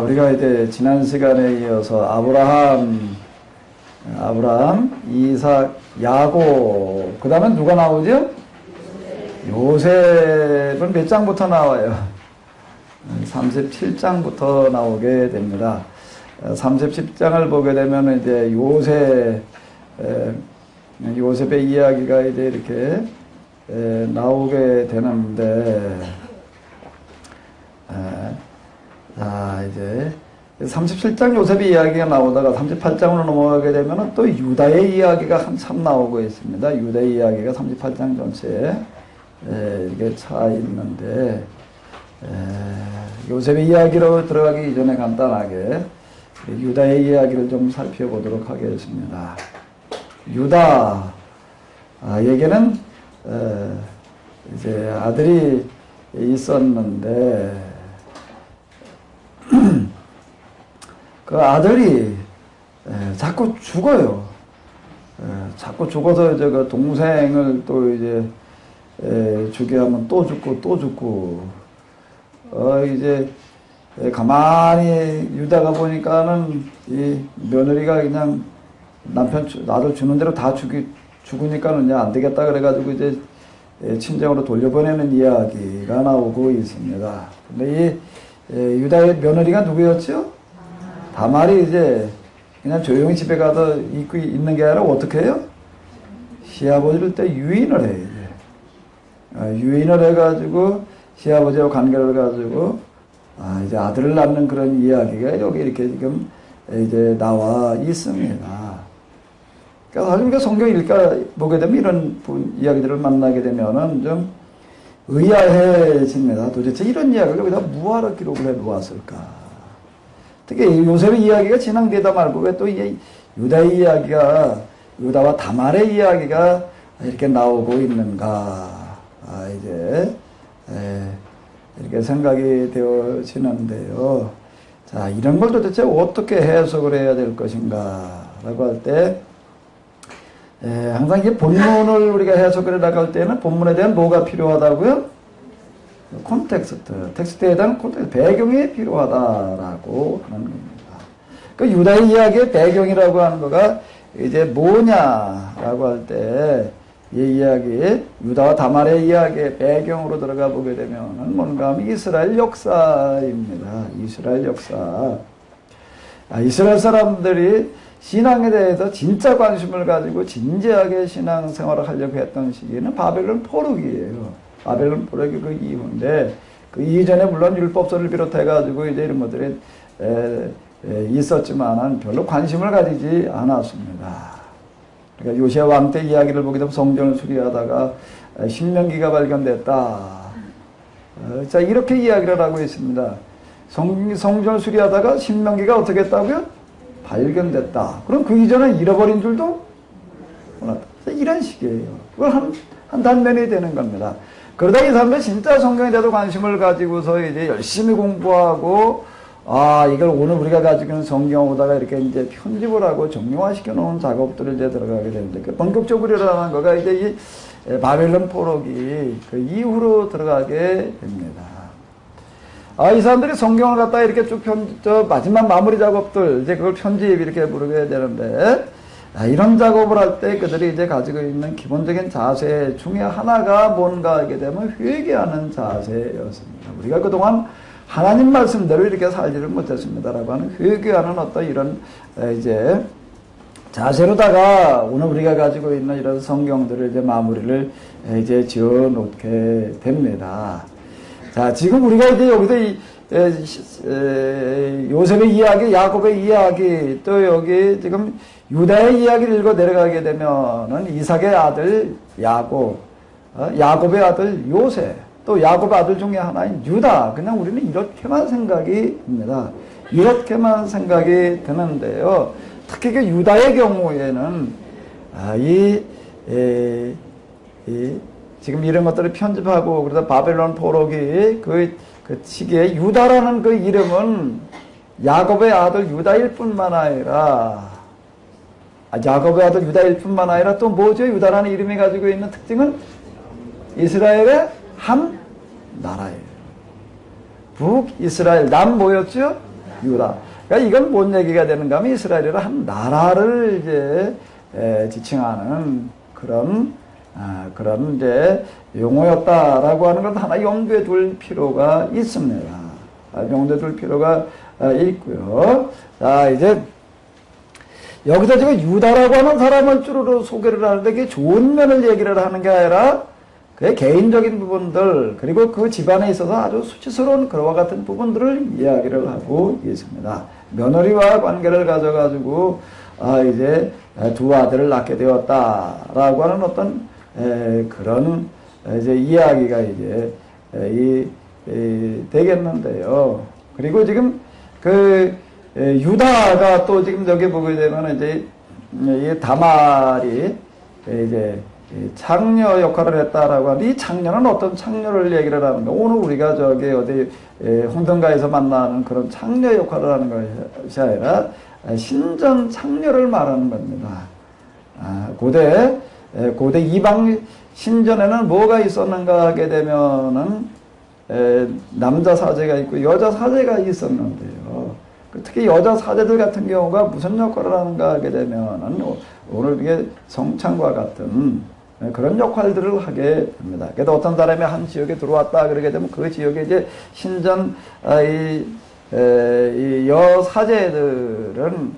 우리가 이제 지난 시간에 이어서 아브라함, 이삭, 야곱, 그 다음에 누가 나오죠? 요셉은 몇 장부터 나와요? 37장부터 나오게 됩니다. 37장을 보게 되면 이제 요셉의 이야기가 이제 이렇게 나오게 되는데, 자, 이제 37장 요셉의 이야기가 나오다가 38장으로 넘어가게 되면 또 유다의 이야기가 한참 나오고 있습니다. 유다의 이야기가 38장 전체에 이렇게 차 있는데, 요셉의 이야기로 들어가기 이전에 간단하게 유다의 이야기를 좀 살펴보도록 하겠습니다. 유다에게는 이제 아들이 있었는데, 그 아들이 자꾸 죽어요. 자꾸 죽어서 그 동생을 또 이제 죽게 하면 또 죽고 이제 가만히 유다가 보니까는 이 며느리가 그냥 남편 아들 주는 대로 다 죽으니까는 이제 안 되겠다 그래가지고 이제 친정으로 돌려보내는 이야기가 나오고 있습니다. 근데 이 유다의 며느리가 누구였죠? 다말이 이제 그냥 조용히 집에 가서 있고 있는 게 아니라 어떻게 해요? 시아버지를 때 유인을 해요. 유인을 해가지고 시아버지와 관계를 가지고 이제 아들을 낳는 그런 이야기가 여기 이렇게 지금 이제 나와 있습니다. 그러니까 사실 우리가 성경 보게 되면 이런 이야기들을 만나게 되면은 좀 의아해집니다. 도대체 이런 이야기를 여기다 뭐하러 기록을 해 놓았을까? 특히 요셉의 이야기가 진행되다 말고 왜 또 이게 유다의 이야기가, 유다와 다말의 이야기가 이렇게 나오고 있는가, 이제 이렇게 생각이 되어지는데요. 자, 이런 걸 도대체 어떻게 해석을 해야 될 것인가 라고 할 때, 항상 이게 본문을 우리가 해석을 해 나갈 때는 본문에 대한 뭐가 필요하다고요? 텍스트에 대한 콘텍스트, 배경이 필요하다라고 하는 겁니다. 그 유다의 이야기의 배경이라고 하는 거가 이제 뭐냐라고 할 때, 이 이야기, 유다와 다말의 이야기의 배경으로 들어가 보게 되면은 뭔가 하면 이스라엘 역사입니다. 이스라엘 역사. 이스라엘 사람들이 신앙에 대해서 진짜 관심을 가지고 진지하게 신앙생활을 하려고 했던 시기는 바벨론 포로기예요. 바벨론 포로기 그 이후인데, 그 이전에 물론 율법서를 비롯해가지고 이제 이런 것들이 있었지만은 별로 관심을 가지지 않았습니다. 그러니까 요시야 왕 때 이야기를 보게 되면 성전을 수리하다가 신명기가 발견됐다. 자, 이렇게 이야기를 하고 있습니다. 성전을 수리하다가 신명기가 어떻게 했다고요? 발견됐다. 그럼 그 이전에 잃어버린 줄도 몰랐다. 이런 식이에요. 그걸 한 단면이 되는 겁니다. 그러다 이 사람들 진짜 성경에 대해서 관심을 가지고서 이제 열심히 공부하고, 이걸 오늘 우리가 가지고 있는 성경을 보다가 이렇게 이제 편집을 하고 정형화시켜 놓은 작업들을 이제 들어가게 되는데, 그 본격적으로 일어나는 거가 이제 이 바벨론 포로기 그 이후로 들어가게 됩니다. 이 사람들이 성경을 갖다가 이렇게 쭉 마지막 마무리 작업들, 이제 그걸 편집 이렇게 부르게 되는데, 이런 작업을 할 때 그들이 이제 가지고 있는 기본적인 자세 중에 하나가 뭔가 하게 되면 회개하는 자세였습니다. 우리가 그동안 하나님 말씀대로 이렇게 살지를 못했습니다라고 하는 회개하는 어떤 이런 이제 자세로다가 오늘 우리가 가지고 있는 이런 성경들을 이제 마무리를 이제 지어 놓게 됩니다. 자, 지금 우리가 이제 여기서 요셉의 이야기, 야곱의 이야기, 또 여기 지금 유다의 이야기를 읽어 내려가게 되면은 이삭의 아들 야곱, 야곱의 아들 요셉, 또 야곱의 아들 중에 하나인 유다. 그냥 우리는 이렇게만 생각이 듭니다. 이렇게만 생각이 드는데요. 특히 그 유다의 경우에는 지금 이런 것들을 편집하고 그러다 바벨론 포로기 그 시기에 유다라는 그 이름은 야곱의 아들 유다일 뿐만 아니라 야곱의 아들 유다일 뿐만 아니라 또 뭐죠? 유다라는 이름이 가지고 있는 특징은 이스라엘의 한 나라예요. 북이스라엘, 남 뭐였죠? 유다. 그러니까 이건 뭔 얘기가 되는가 하면 이스라엘이라 한 나라를 이제 지칭하는 그런 이제 용어였다라고 하는 것 하나 염두에 둘 필요가 있습니다. 염두에 둘 필요가 있고요. 자, 이제 여기서 지금 유다라고 하는 사람을 주로 소개를 하는데 그게 좋은 면을 얘기를 하는 게 아니라 그의 개인적인 부분들 그리고 그 집안에 있어서 아주 수치스러운 그와 같은 부분들을 이야기를 하고 있습니다. 며느리와 관계를 가져가지고 이제 두 아들을 낳게 되었다라고 하는 어떤 그런 이제 이야기가 이제 되겠는데요. 그리고 지금 그 유다가 또 지금 여기 보게 되면 이제 이 다말이 이제 창녀 역할을 했다라고 하는데 이 창녀는 어떤 창녀를 얘기를 하는가? 오늘 우리가 저기 어디 홍등가에서 만나는 그런 창녀 역할을 하는 것이 아니라 신전 창녀를 말하는 겁니다. 고대 이방 신전에는 뭐가 있었는가 하게 되면은 남자 사제가 있고 여자 사제가 있었는데요. 특히 여자 사제들 같은 경우가 무슨 역할을 하는가 하게 되면은 오늘 이게 성창과 같은 그런 역할들을 하게 됩니다. 그래도 어떤 사람이 한 지역에 들어왔다 그러게 되면 그 지역에 이제 신전 이 여사제들은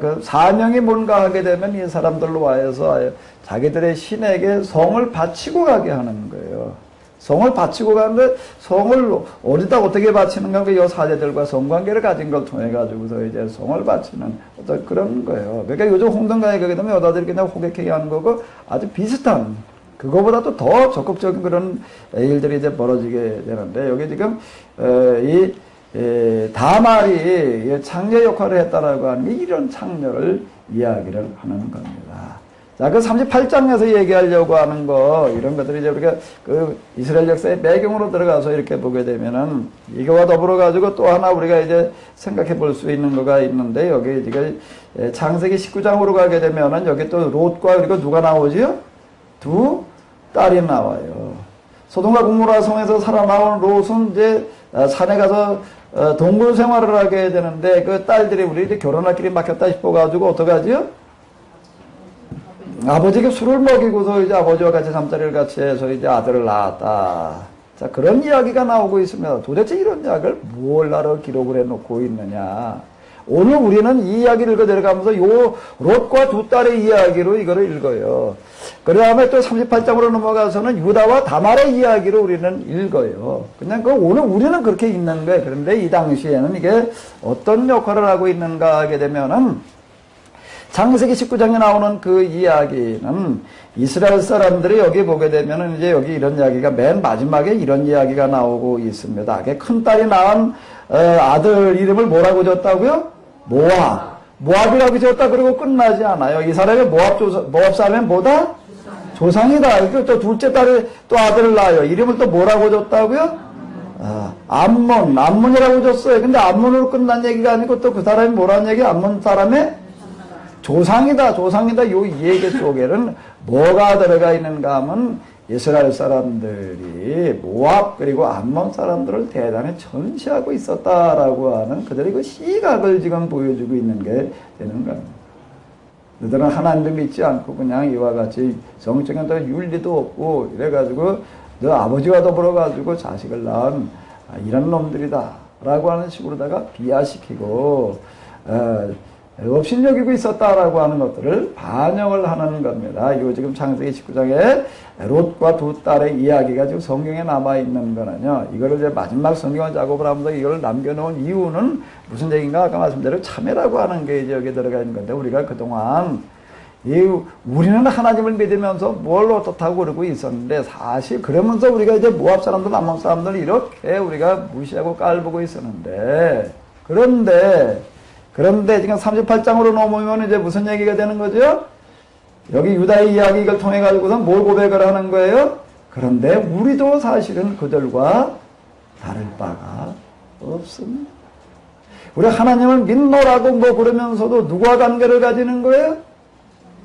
그 사명이 뭔가 하게 되면 이 사람들로 와서 자기들의 신에게 성을 바치고 가게 하는 거예요. 성을 바치고 가는데 성을 어디다 어떻게 바치는가 그 여사제들과 성관계를 가진 걸 통해 가지고서 이제 성을 바치는 어떤 그런 거예요. 그러니까 요즘 홍등가에 가게 되면 여자들이 그냥 호객행위 하는 거고 아주 비슷한 그거보다도 더 적극적인 그런 일들이 이제 벌어지게 되는데 여기 지금 다말이 창녀 역할을 했다라고 하는 게 이런 창녀를 이야기를 하는 겁니다. 자, 그 38장에서 얘기하려고 하는 거, 이런 것들이 이제 우리가 그 이스라엘 역사의 배경으로 들어가서 이렇게 보게 되면은 이거와 더불어 가지고 또 하나 우리가 이제 생각해 볼 수 있는 거가 있는데 여기 지금 창세기 19장으로 가게 되면은 여기 또 롯과 그리고 누가 나오지요? 두 딸이 나와요. 소돔과 고모라 성에서 살아나온 롯은 이제 산에 가서 동굴 생활을 하게 되는데 그 딸들이 우리 이제 결혼할 길이 막혔다 싶어가지고 어떡하지요? 아버지에게 술을 먹이고서 이제 아버지와 같이 잠자리를 같이 해서 이제 아들을 낳았다. 자, 그런 이야기가 나오고 있습니다. 도대체 이런 이야기를 뭘 나로 기록을 해놓고 있느냐. 오늘 우리는 이 이야기를 읽어 내려가면서 요 롯과 두 딸의 이야기로 이거를 읽어요. 그 다음에 또 38장으로 넘어가서는 유다와 다말의 이야기로 우리는 읽어요. 그냥 오늘 우리는 그렇게 읽는 거예요. 그런데 이 당시에는 이게 어떤 역할을 하고 있는가 하게 되면은 창세기 19장에 나오는 그 이야기는 이스라엘 사람들이 여기 보게 되면은 이제 여기 이런 이야기가 맨 마지막에 이런 이야기가 나오고 있습니다. 큰 딸이 낳은 아들 이름을 뭐라고 줬다고요? 모압이라고 지었다. 그리고 끝나지 않아요. 이 사람이 모압 사람은 뭐다? 조상이다. 또 둘째 딸이 또 아들을 낳아요. 이름을 또 뭐라고 줬다고요? 암몬이라고 줬어요. 근데 암몬으로 끝난 얘기가 아니고 또 그 사람이 뭐라는 얘기? 암몬 사람의 조상이다. 요 얘기 속에는 뭐가 들어가 있는가 하면 이스라엘 사람들이 모압 그리고 암몬 사람들을 대단히 전시하고 있었다라고 하는 그들의 그 시각을 지금 보여주고 있는 게 되는 겁니다. 너희들은 하나님도 믿지 않고 그냥 이와 같이 성적인 윤리도 없고 이래가지고 너 아버지와 더불어 가지고 자식을 낳은 이런 놈들이다 라고 하는 식으로다가 비하시키고 업신여기고 있었다라고 하는 것들을 반영을 하는 겁니다. 이거 지금 창세기 19장에 롯과 두 딸의 이야기가 지금 성경에 남아있는 거는요. 이거를 이제 마지막 성경을 작업을 하면서 이걸 남겨놓은 이유는 무슨 얘기인가? 아까 말씀대로 참회라고 하는 게 이제 여기 들어가 있는 건데 우리가 그동안 우리는 하나님을 믿으면서 뭘 어떻다고 그러고 있었는데 사실 그러면서 우리가 이제 모압 사람들, 암몬 사람들 이렇게 우리가 무시하고 깔보고 있었는데 그런데 지금 38장으로 넘어오면 이제 무슨 얘기가 되는 거죠? 여기 유다의 이야기 이걸 통해 가지고서 뭘 고백을 하는 거예요? 그런데 우리도 사실은 그들과 다를 바가 없습니다. 우리 하나님을 믿노라고 뭐 그러면서도 누구와 관계를 가지는 거예요?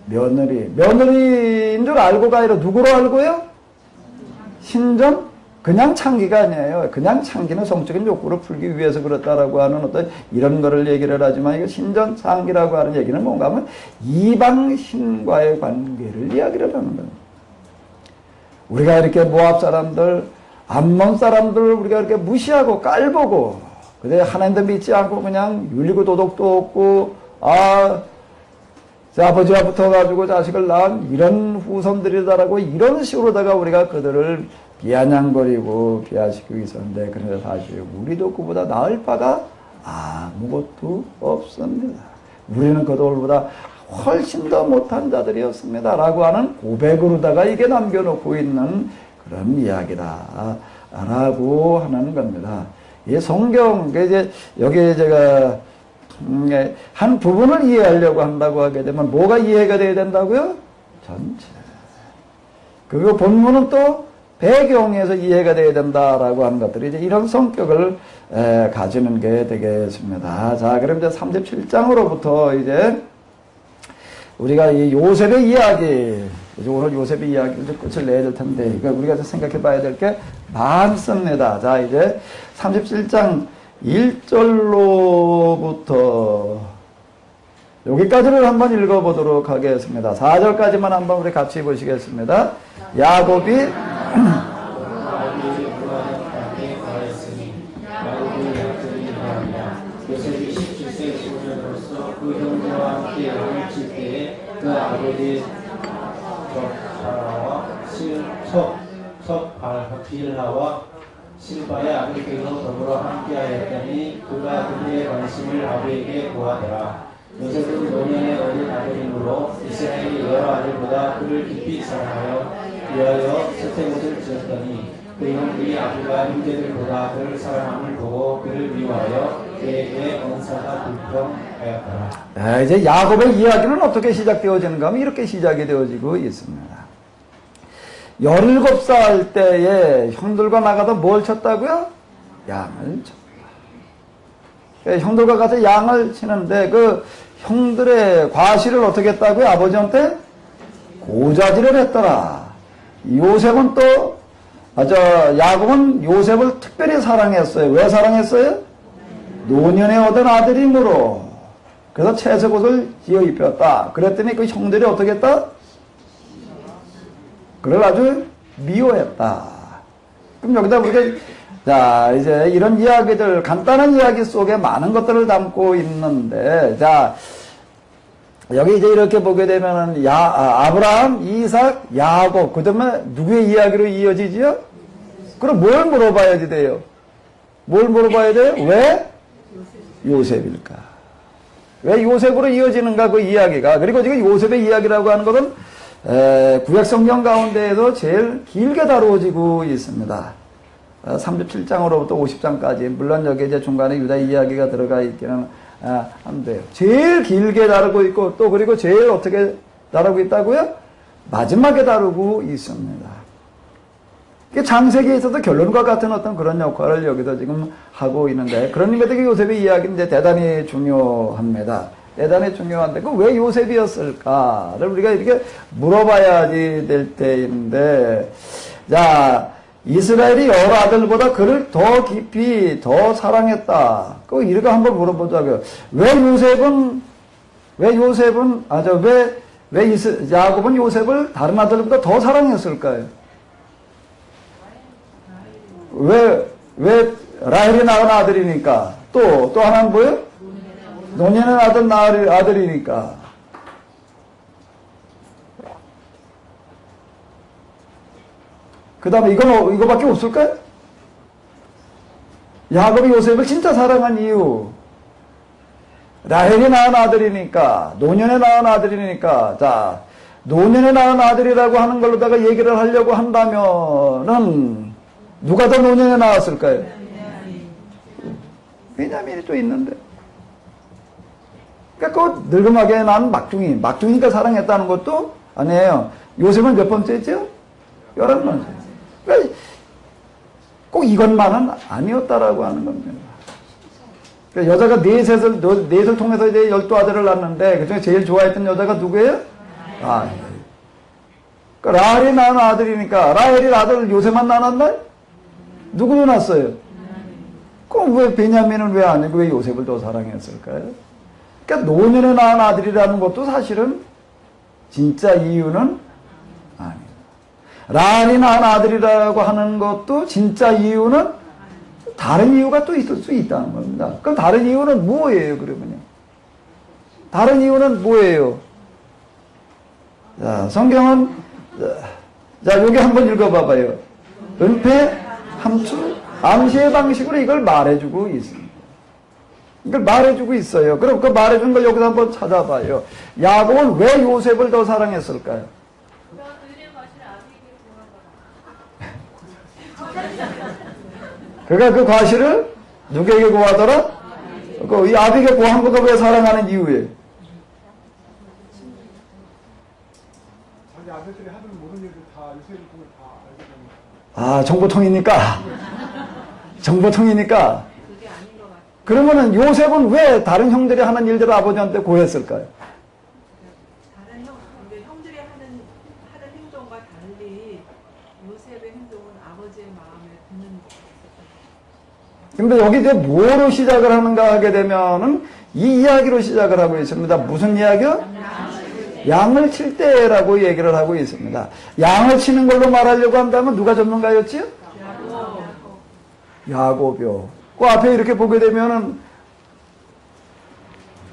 며느리인 줄 알고가 아니라 누구로 알고요? 신전 그냥 창기가 아니에요. 그냥 창기는 성적인 욕구를 풀기 위해서 그렇다라고 하는 어떤 이런 거를 얘기를 하지만 이거 신전창기라고 하는 얘기는 뭔가 하면 이방신과의 관계를 이야기를 하는 겁니다. 우리가 이렇게 모압 사람들, 암몬 사람들을 우리가 이렇게 무시하고 깔보고 근데 하나님도 믿지 않고 그냥 윤리고 도덕도 없고 아버지와 붙어가지고 자식을 낳은 이런 후손들이다라고 이런 식으로다가 우리가 그들을 비아냥거리고 비하시키고 있었는데 그런데 사실 우리도 그보다 나을 바가 아무것도 없습니다. 우리는 그들보다 훨씬 더 못한 자들이었습니다. 라고 하는 고백으로다가 이게 남겨놓고 있는 그런 이야기다. 라고 하는 겁니다. 이 성경, 이제 여기에 제가 한 부분을 이해하려고 한다고 하게 되면 뭐가 이해가 돼야 된다고요? 전체. 그리고 본문은 또 배경에서 이해가 돼야 된다라고 하는 것들이 이제 이런 성격을 가지는 게 되겠습니다. 자, 그럼 이제 37장으로부터 이제 우리가 이 요셉의 이야기, 오늘 요셉의 이야기를 좀 끝을 내야 될 텐데, 그러니까 우리가 생각해 봐야 될 게 많습니다. 자, 이제 37장 1절로부터 여기까지를 한번 읽어보도록 하겠습니다. 4절까지만 한번 우리 같이 보시겠습니다. 야곱이 요셉이 17세 15년으로서 그 형제와 함께 여행을 칠 때에 그 아버지 빌하와 실바의 아들들로 더불어 함께하였더니 그가 그들의 관심을 아버지에게 구하더라. 요셉은 노년의 어린 아들이므로 이스라엘이 여러 아들보다 그를 깊이 사랑하여 위하여 서태못을 지었더니 그 형들이 아들과 형제들보다 그를 사랑함을 보고 그를 미워하여 그에게 언사가 불평하였더라. 이제 야곱의 이야기는 어떻게 시작되어지는가 하면 이렇게 시작이 되어지고 있습니다. 17살 때에 형들과 나가서 뭘 쳤다고요? 양을 쳤다. 형들과 가서 양을 치는데 그 형들의 과실을 어떻게 했다고요? 아버지한테 고자질을 했더라. 요셉은 또 야곱은 요셉을 특별히 사랑했어요. 왜 사랑했어요? 노년에 얻은 아들이므로. 그래서 채색옷을 지어 입혔다. 그랬더니 그 형들이 어떻게 했다? 그걸 아주 미워했다. 그럼 여기다 우리가 자 이제 이런 이야기들 간단한 이야기 속에 많은 것들을 담고 있는데 자 여기 이제 이렇게 보게 되면은 아브라함, 이삭, 야곱 그다음에 누구의 이야기로 이어지지요? 그럼 뭘 물어봐야지 돼요? 뭘 물어봐야 돼요? 왜 요셉일까? 왜 요셉으로 이어지는가 그 이야기가. 그리고 지금 요셉의 이야기라고 하는 것은 구약 성경 가운데에도 제일 길게 다루어지고 있습니다. 37장으로부터 50장까지 물론 여기 이제 중간에 유다 이야기가 들어가 있기는 한데요. 제일 길게 다루고 있고 또 그리고 제일 어떻게 다루고 있다고요? 마지막에 다루고 있습니다. 장세기에 있어서 결론과 같은 어떤 그런 역할을 여기서 지금 하고 있는데 그런 의미에서 요셉의 이야기는 이제 대단히 중요합니다. 대단히 중요한데 그 왜 요셉이었을까를 우리가 이렇게 물어봐야지 될 때인데 자 이스라엘이 여러 아들보다 그를 더 깊이 더 사랑했다. 그 이렇게 한번 물어보자고요. 왜 야곱은 요셉을 다른 아들보다 더 사랑했을까요? 왜 라헬이 낳은 아들이니까 또 하나는 뭐예요? 노년의 아들이니까. 그 다음에 이거밖에 없을까요? 야곱이 요셉을 진짜 사랑한 이유. 라헬이 낳은 아들이니까, 노년에 낳은 아들이니까, 자, 노년에 낳은 아들이라고 하는 걸로다가 얘기를 하려고 한다면은, 누가 더 노년에 낳았을까요? 베냐민이 또 있는데. 그러니까 그 늙음하게 난 막둥이니까 사랑했다는 것도 아니에요. 요셉은 몇 번째죠? 11번째. 그러니까 꼭 이것만은 아니었다라고 하는 겁니다. 그러니까 여자가 넷을 통해서 이제 12아들을 낳았는데 그중에 제일 좋아했던 여자가 누구예요? 그러니까 라헬이 낳은 아들이니까 라헬이 아들 요셉만 낳았나요? 누구도 낳았어요? 그럼 왜 베냐민은 왜 아니고 왜 요셉을 더 사랑했을까요? 그러니까 노년에 낳은 아들이라는 것도 사실은 진짜 이유는 아니에요. 라헬이 낳은 아들이라고 하는 것도 진짜 이유는 다른 이유가 또 있을 수 있다는 겁니다. 그럼 다른 이유는 뭐예요, 그러면요? 다른 이유는 뭐예요? 자, 성경은, 자, 여기 한번 읽어봐봐요. 은폐, 함출, 암시의 방식으로 이걸 말해주고 있습니다. 이걸 말해주고 있어요. 그럼 그 말해준 걸 여기서 한번 찾아봐요. 야곱은 왜 요셉을 더 사랑했을까요? 그가 그 과실을 누구에게 고하더라? 이 아비에게 고한 것도 왜 사랑하는 이유예요? 자기 아들들이 하는 모든 일들 다 요셉을 통해 다 알게 됩니다. 아, 정보통이니까. 정보통이니까. 그러면은 요셉은 왜 다른 형들이 하는 일들을 아버지한테 고했을까요? 다른 형들이 하는 행동과 달리 요셉의 행동은 아버지의 마음에 드는 것 같아요. 근데 여기 이제 뭐로 시작을 하는가 하게 되면은 이 이야기로 시작을 하고 있습니다. 무슨 이야기요? 양을 칠 때라고 얘기를 하고 있습니다. 양을 치는 걸로 말하려고 한다면 누가 전문가였지요? 야곱이요. 그 앞에 이렇게 보게 되면은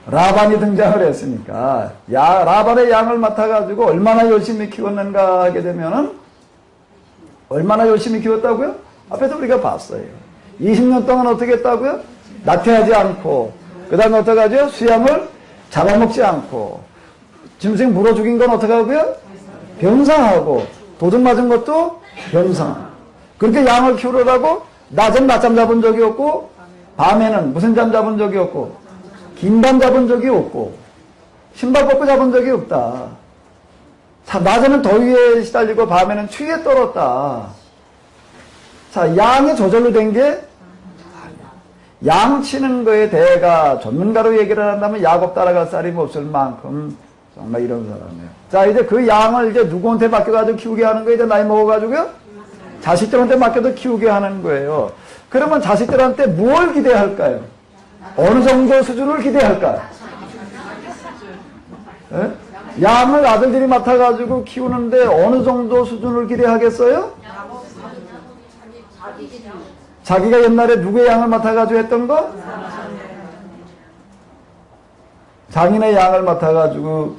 라반이 등장을 했으니까 라반의 양을 맡아가지고 얼마나 열심히 키웠는가 하게 되면은 얼마나 열심히 키웠다고요? 앞에서 우리가 봤어요. 20년 동안 어떻게 했다고요? 나태하지 않고 그 다음에 어떻게 하죠? 수양을 잡아먹지 않고 짐승 물어 죽인 건 어떻게 하고요? 병상하고 도둑 맞은 것도 병상. 그렇게 양을 키우려고 낮은 낮잠 잡은 적이 없고 밤에는 무슨 잠 잡은 적이 없고 긴 밤 잡은 적이 없고 신발 벗고 잡은 적이 없다. 낮에는 더위에 시달리고 밤에는 추위에 떨었다. 자, 양이 저절로 된 게 양 치는 거에 대해가 전문가로 얘기를 한다면 야곱 따라갈 쌀이 없을 만큼 정말 이런 사람이에요. 자, 이제 그 양을 이제 누구한테 맡겨가지고 키우게 하는 거예요? 이제 나이 먹어가지고요? 자식들한테 맡겨도 키우게 하는 거예요. 그러면 자식들한테 뭘 기대할까요? 어느 정도 수준을 기대할까요? 예? 양을 아들들이 맡아가지고 키우는데 어느 정도 수준을 기대하겠어요? 자기가 옛날에 누구의 양을 맡아가지고 했던 거? 장인의 양을 맡아가지고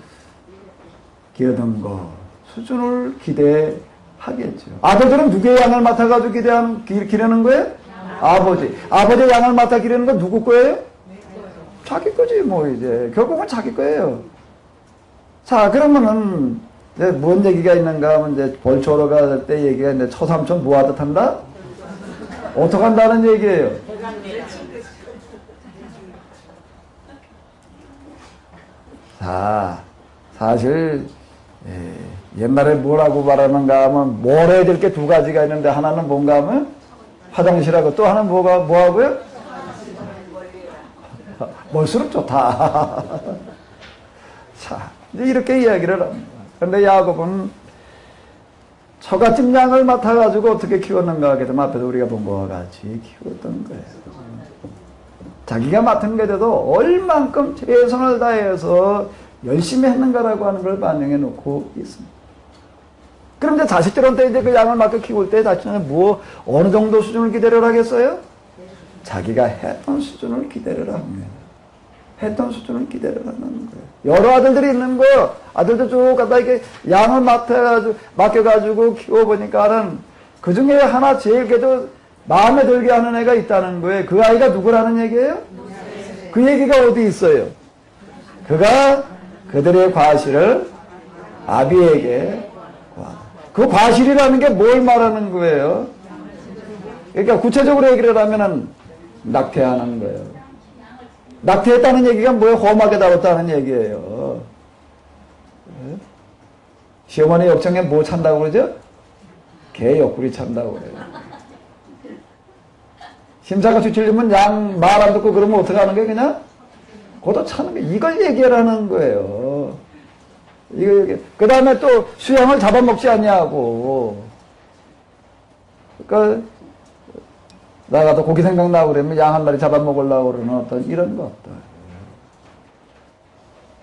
기르던 거 수준을 기대하겠죠. 아들들은 누구의 양을 맡아가지고 기르는 거예요? 아버지. 아버지의 양을 맡아 기르는 건 누구 거예요? 자기 거지 뭐 이제. 결국은 자기 거예요. 자, 그러면은 이제 뭔 얘기가 있는가 하면 이제 벌초로 갈 때 얘기가 있는데 처삼촌 뭐 하듯 한다? 어떻게 한다는 얘기예요. 자, 사실 옛날에 뭐라고 말하는가 하면 뭘 해야 될 게 두 가지가 있는데 하나는 뭔가 하면 화장실하고 또 하나는 뭐하고요? 멀수록 좋다. 자, 이제 이렇게 이야기를 합니다. 그런데 야곱은 처갓집 양을 맡아가지고 어떻게 키웠는가 하게 되면 앞에서 우리가 본 것과 같이 키웠던 거예요. 자기가 맡은 게돼도 얼만큼 최선을 다해서 열심히 했는가라고 하는 걸 반영해 놓고 있습니다. 그럼 이제 자식들한테 이제 그 양을 맡겨 키울 때 자식들은 어느 정도 수준을 기대를 하겠어요? 자기가 했던 수준을 기대를 합니다. 했던 수준을 기대를 하는 거예요. 여러 아들들이 있는 거예요. 아들들 쭉 갖다 이렇게 양을 맡겨가지고 키워보니까는 그 중에 하나 제일 그래도 마음에 들게 하는 애가 있다는 거예요. 그 아이가 누구라는 얘기예요? 그 얘기가 어디 있어요? 그가 그들의 과실을 아비에게 그 과실이라는 게 뭘 말하는 거예요? 그러니까 구체적으로 얘기를 하면은 낙태하는 거예요. 낙태했다는 얘기가 뭐예요? 험하게 다뤘다는 얘기예요. 시어머니 역정에 뭐 찬다고 그러죠? 개 옆구리 찬다고 그래요. 심사가 뒤틀리면 양 말 안 듣고 그러면 어떻게 하는 거예요? 그냥? 그것도 차는 거 이걸 얘기하라는 거예요. 그 다음에 또 수양을 잡아먹지 않냐고. 그러니까 나가서 고기 생각나고 그러면 양 한 마리 잡아먹으려고 그러는 어떤 이런 것들.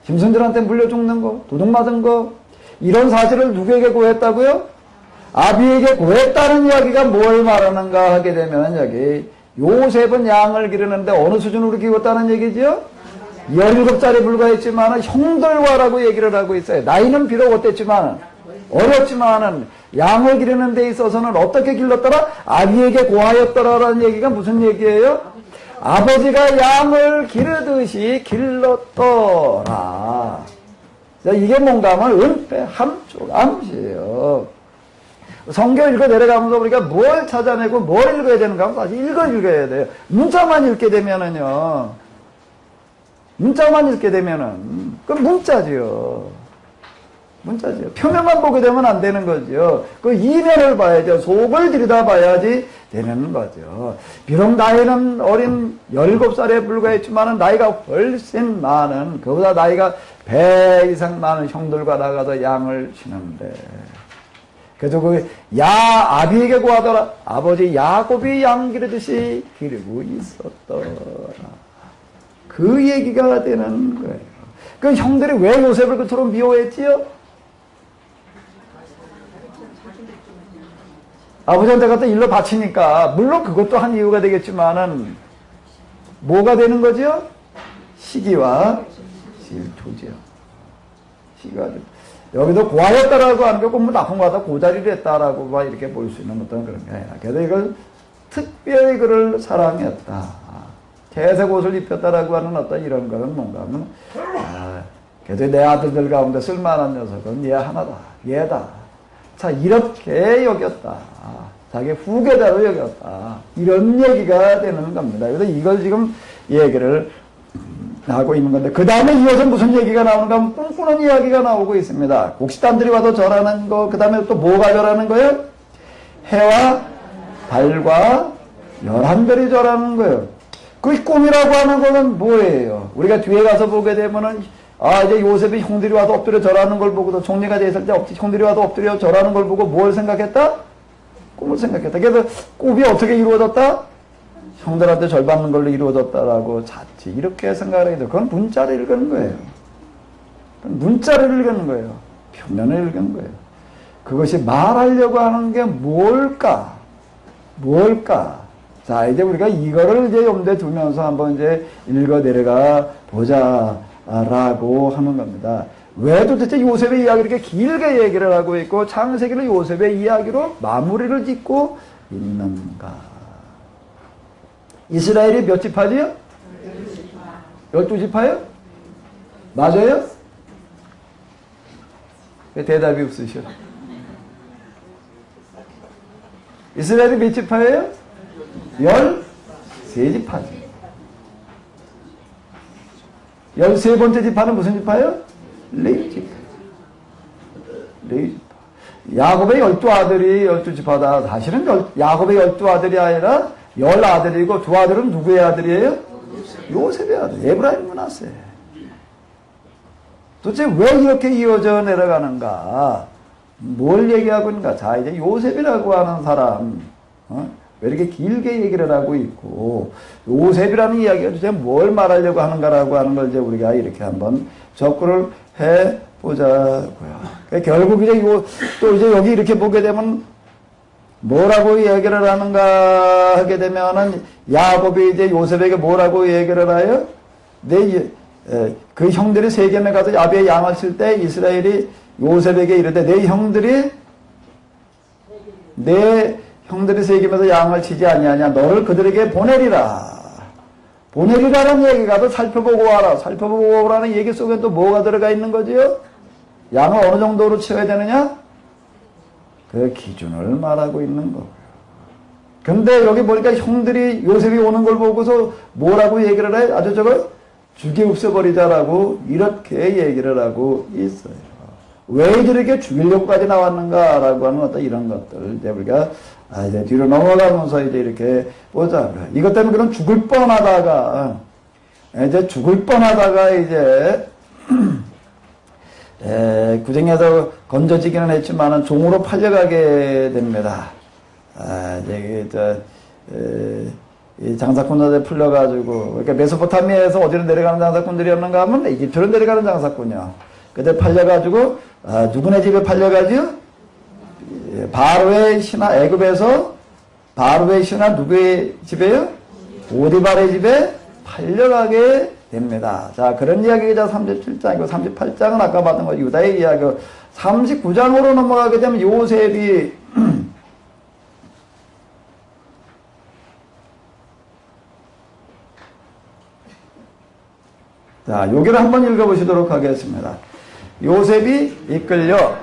짐승들한테 물려 죽는 거, 도둑 맞은 거, 이런 사실을 누구에게 고했다고요? 아비에게 고했다는 이야기가 뭘 말하는가 하게 되면 여기 요셉은 양을 기르는데 어느 수준으로 키웠다는 얘기죠? 17살에 불과했지만 형들과라고 얘기를 하고 있어요. 나이는 비록 어땠지만 어렸지만은 양을 기르는 데 있어서는 어떻게 길렀더라? 아비에게 고하였더라라는 얘기가 무슨 얘기예요? 아버지가 양을 기르듯이 길렀더라. 이게 뭔가 하면 은폐 함축 암시예요. 성경 읽어 내려가면서 우리가 뭘 찾아내고 뭘 읽어야 되는가 하면 사실 읽어야 돼요. 문자만 읽게 되면은요. 문자만 읽게 되면은 그건 문자지요. 문자지요. 표면만 보게 되면 안 되는 거죠. 그 이면을 봐야죠. 속을 들여다봐야지 되는 거죠. 비록 나이는 어린 17살에 불과했지만 나이가 훨씬 많은, 그보다 나이가 100 이상 많은 형들과 나가서 양을 치는데, 그래서 아비에게 고하더라. 아버지 야곱이 양 기르듯이 기르고 있었더라. 그 얘기가 되는 거예요. 그 형들이 왜 요셉을 그토록 미워했지요? 아버지한테 갖다 일러 바치니까, 물론 그것도 한 이유가 되겠지만은, 뭐가 되는 거죠? 시기와 질투죠. 시기와 질투. 여기도 고하였다라고 하는 게 꼭 뭐 나쁜 거다 고자리를 했다라고 막 이렇게 볼 수 있는 어떤 그런 게 아니라, 그래서 이걸 특별히 그를 사랑했다. 태색 옷을 입혔다라고 하는 어떤 이런 거는 뭔가 하면, 그래도 내 아들들 가운데 쓸만한 녀석은 얘 하나다. 얘다. 자, 이렇게 여겼다. 자기 후계자로 여겼다. 이런 얘기가 되는 겁니다. 그래서 이걸 지금 얘기를 하고 있는 건데, 그 다음에 이어서 무슨 얘기가 나오는가 하면 꿈꾸는 이야기가 나오고 있습니다. 곡식단들이 와서 절하는 거, 그 다음에 또 뭐가 절하는 거예요? 해와 달과 11별이 절하는 거예요. 그 꿈이라고 하는 거는 뭐예요? 우리가 뒤에 가서 보게 되면은, 이제 요셉이 형들이 와서 엎드려 절하는 걸 보고도, 총리가 되었을 때 형들이 와서 엎드려 절하는 걸 보고 뭘 생각했다? 꿈을 생각했다. 그래서 꿈이 어떻게 이루어졌다? 형들한테 절 받는 걸로 이루어졌다라고 자칫 이렇게 생각을 해도 그건 문자를 읽은 거예요. 그건 문자를 읽은 거예요. 표면을 읽은 거예요. 그것이 말하려고 하는 게 뭘까? 자, 이제 우리가 이거를 이제 염두에 두면서 한번 이제 읽어 내려가 보자라고 하는 겁니다. 왜 도대체 요셉의 이야기를 이렇게 길게 얘기를 하고 있고 창세기를 요셉의 이야기로 마무리를 짓고 있는가? 이스라엘이 몇 지파지요? 12지파요? 맞아요? 왜 대답이 없으셔? 이스라엘이 몇 지파예요? 13지파죠. 13번째 지파는 무슨 지파예요? 레위지파. 야곱의 12아들이 12지파다. 사실은 야곱의 12아들이 아니라 10아들이고 두 아들은 누구의 아들이에요? 요셉의 아들. 에브라임 므낫세. 도대체 왜 이렇게 이어져 내려가는가? 뭘 얘기하고 있는가? 자, 이제 요셉이라고 하는 사람, 왜 이렇게 길게 얘기를 하고 있고, 요셉이라는 이야기가 도대체 뭘 말하려고 하는가라고 하는 걸 이제 우리가 이렇게 한번 접근을 해 보자고요. 그러니까 결국 이제 또 이제 여기 이렇게 보게 되면 뭐라고 얘기를 하는가 하게 되면은 야곱이 이제 요셉에게 뭐라고 얘기를 해요? 그 형들이 세겜에 가서 야베의 양을 칠 때 이스라엘이 요셉에게 이르되 내 형들이 세겜에서 양을 치지 아니하냐 너를 그들에게 보내리라는 얘기가 또 살펴보고 와라. 살펴보고 오라는 얘기 속에 또 뭐가 들어가 있는 거지요? 양을 어느 정도로 치워야 되느냐? 그 기준을 말하고 있는 거고요. 근데 여기 보니까 형들이 요셉이 오는 걸 보고서 뭐라고 얘기를 해? 아주 저걸 죽이 없애버리자라고 이렇게 얘기를 하고 있어요. 왜 이렇게 죽이려고까지 나왔는가라고 하는 어떤 이런 것들 이제 우리가 이제 뒤로 넘어가면서 이제 이렇게 보자고요. 이것 때문에 그럼 죽을 뻔하다가 이제 구쟁에서 건져지기는 했지만은 종으로 팔려가게 됩니다. 이 장사꾼들에 풀려가지고, 그러니까 메소포타미아에서 어디로 내려가는 장사꾼들이었는가 하면 이집트로 내려가는 장사꾼이야. 그때 팔려가지고, 누구네 집에 팔려가지고, 바로의 신하, 애굽에서 바로의 신하 누구의 집에요? 보디발의 집에 팔려가게 됩니다. 자, 그런 이야기가 37장이고 38장은 아까 봤던 거 유다의 이야기고 39장으로 넘어가게 되면 요셉이 자, 여기를 한번 읽어보시도록 하겠습니다. 요셉이 이끌려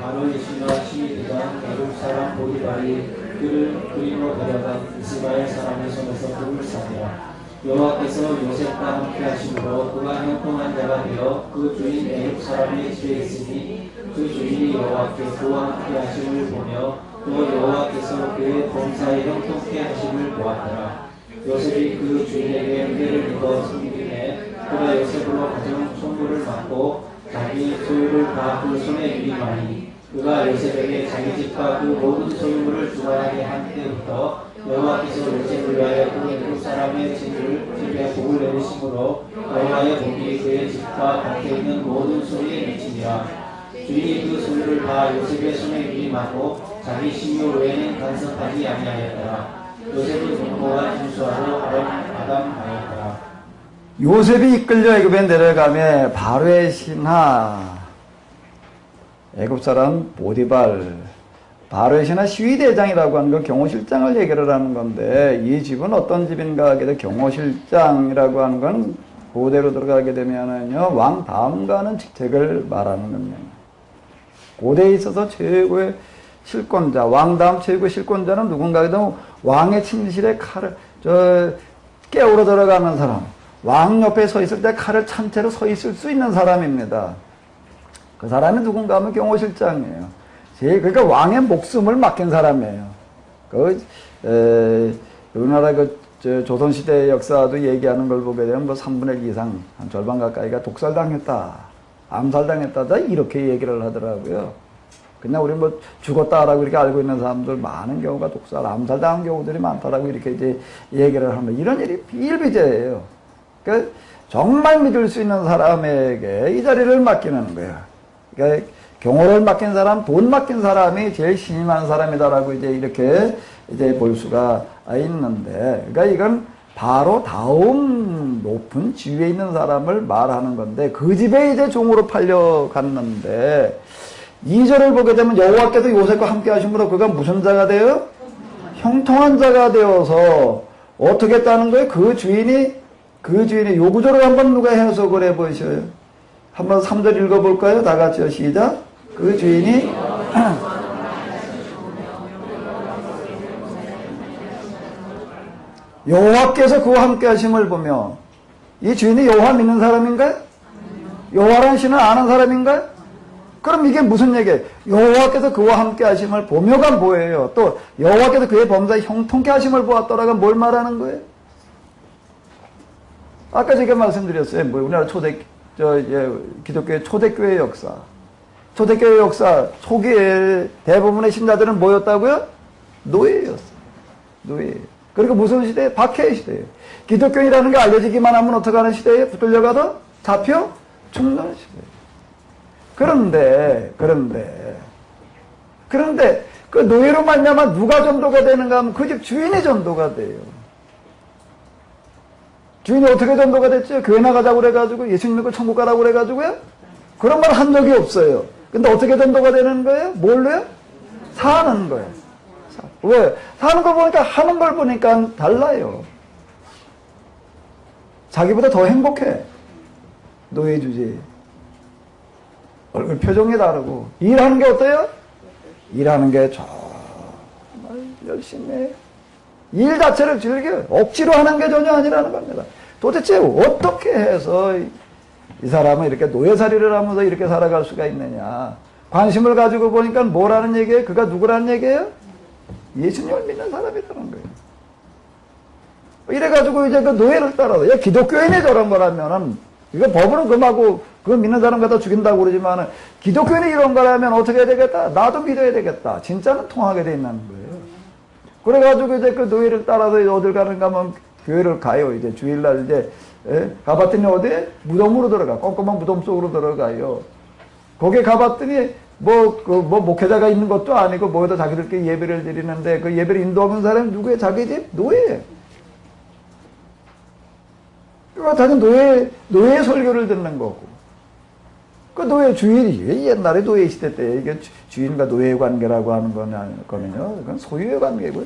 바로의 신하 시위대장 애굽 사람 보디발이 그를 그리로 데려간 이스라엘 사람의 손에서 그를 살리라. 여호와께서 요셉과 함께 하심으로 그가 형통한 자가 되어 그 주인 애굽 사람의 집에 있으니 그 주인이 여호와께 그와 함께 하심을 보며 또 여호와께서 그의 범사에 형통케 하심을 보았더라. 요셉이 그 주인에게 은혜를 입어 섬기기에 그가 요셉으로 가져온 총물을 받고 자기 소유를 다 그 손에 유임하니 그가 요셉에게 자기 집과 그 모든 소유물을 주관하게 한 때부터 여호와께서 요셉을 위하여 그 애굽 사람의 집에 복을 내리심으로 여호와의 복이 그의 집과 밭에 있는 모든 소유에 미치니라. 주인이 그 소유를 다 요셉의 손에 위임하고 자기 신유 외에는 간섭하지 아니하였더라. 요셉의 분모와 준수하러 아담하였더라. 요셉이 이끌려 애굽에 내려가며 바로의 신하 애굽 사람 보디발 바로의 신하 시위대장이라고 하는 건 경호실장을 얘기를 하는 건데 이 집은 어떤 집인가 하게 돼 경호실장이라고 하는 건 고대로 들어가게 되면은요 왕 다음 가는 직책을 말하는 겁니다. 고대에 있어서 최고의 실권자 왕 다음 최고의 실권자는 누군가 하게 되면 왕의 침실에 칼을 깨우러 들어가는 사람 왕 옆에 서 있을 때 칼을 찬 채로 서 있을 수 있는 사람입니다. 그 사람이 누군가 하면 경호실장이에요. 그러니까 왕의 목숨을 맡긴 사람이에요. 우리나라 조선시대 역사도 얘기하는 걸 보게 되면 뭐 3분의 1 이상, 한 절반 가까이가 독살당했다, 암살당했다, 이렇게 얘기를 하더라고요. 그냥 우리 뭐 죽었다라고 이렇게 알고 있는 사람들 많은 경우가 독살, 암살당한 경우들이 많다라고 이렇게 이제 얘기를 하면 이런 일이 비일비재예요. 그러니까 정말 믿을 수 있는 사람에게 이 자리를 맡기는 거예요. 그러니까 경호를 맡긴 사람, 돈 맡긴 사람이 제일 신임한 사람이다라고 이제 이렇게 이제 볼 수가 있는데, 그러니까 이건 바로 다음 높은 지위에 있는 사람을 말하는 건데, 그 집에 이제 종으로 팔려갔는데, 2절을 보게 되면 여호와께서 요셉과 함께 하심으로 그가 무슨 자가 되어? 형통한 자가 되어서 어떻게 했다는 거예요? 그 주인이 요 구절을 한번 누가 해석을 해보셔요. 한번 3절 읽어볼까요? 다 같이요. 시작. 그 주인이 여호와께서 그와 함께 하심을 보며 이 주인이 여호와 믿는 사람인가요? 여호와라는 신을 아는 사람인가요? 그럼 이게 무슨 얘기예요? 여호와께서 그와 함께 하심을 보며가 뭐예요? 또 여호와께서 그의 범사에 형통케 하심을 보았더라가 뭘 말하는 거예요? 아까 제가 말씀드렸어요. 뭐 우리나라 기독교의 초대교회 역사. 초대교회 역사 초기에 대부분의 신자들은 뭐였다고요? 노예였어요. 노예. 그리고 무슨 시대에? 박해의 시대에. 기독교인이라는 게 알려지기만 하면 어떻게 하는 시대에? 붙들려가서 잡혀 죽는 시대. 그런데 그 노예로 말미암아 누가 전도가 되는가 하면 그 집 주인이 전도가 돼요. 주인이 어떻게 전도가 됐죠? 교회 나가자고 그래가지고 예수 믿고 천국 가라고 그래가지고요? 그런 말 한 적이 없어요. 근데 어떻게 전도가 되는 거예요? 뭘로요? 사는 거예요. 왜? 사는 걸 보니까 하는 걸 보니까 달라요. 자기보다 더 행복해. 노예 주제. 얼굴 표정이 다르고. 일하는 게 어때요? 일하는 게 정말 열심히 해요. 일 자체를 즐겨요. 억지로 하는 게 전혀 아니라는 겁니다. 도대체 어떻게 해서 이 사람은 이렇게 노예살이를 하면서 이렇게 살아갈 수가 있느냐. 관심을 가지고 보니까 뭐라는 얘기예요? 그가 누구라는 얘기예요? 예수님을 믿는 사람이라는 거예요. 이래가지고 이제 그 노예를 따라서, 야, 기독교인이 저런 거라면은, 이거 법으로 금하고, 그거 믿는 사람 갖다 죽인다고 그러지만은, 기독교인이 이런 거라면 어떻게 해야 되겠다? 나도 믿어야 되겠다. 진짜는 통하게 돼 있는 거예요. 그래가지고 이제 그 노예를 따라서 어딜 가는가 하면 교회를 가요. 이제 주일날 이제, 가봤더니 어디? 무덤으로 들어가. 꼼꼼한 무덤 속으로 들어가요. 거기 가봤더니 뭐 목회자가 있는 것도 아니고 뭐에다 자기들끼리 예배를 드리는데 그 예배를 인도하는 사람이 누구예요? 자기 집 노예예요. 그러니까 자기 노예 설교를 듣는 거고. 그 노예 주인이 옛날에 노예 시대 때 이게 주인과 노예 관계라고 하는 거는요. 그건 소유의 관계고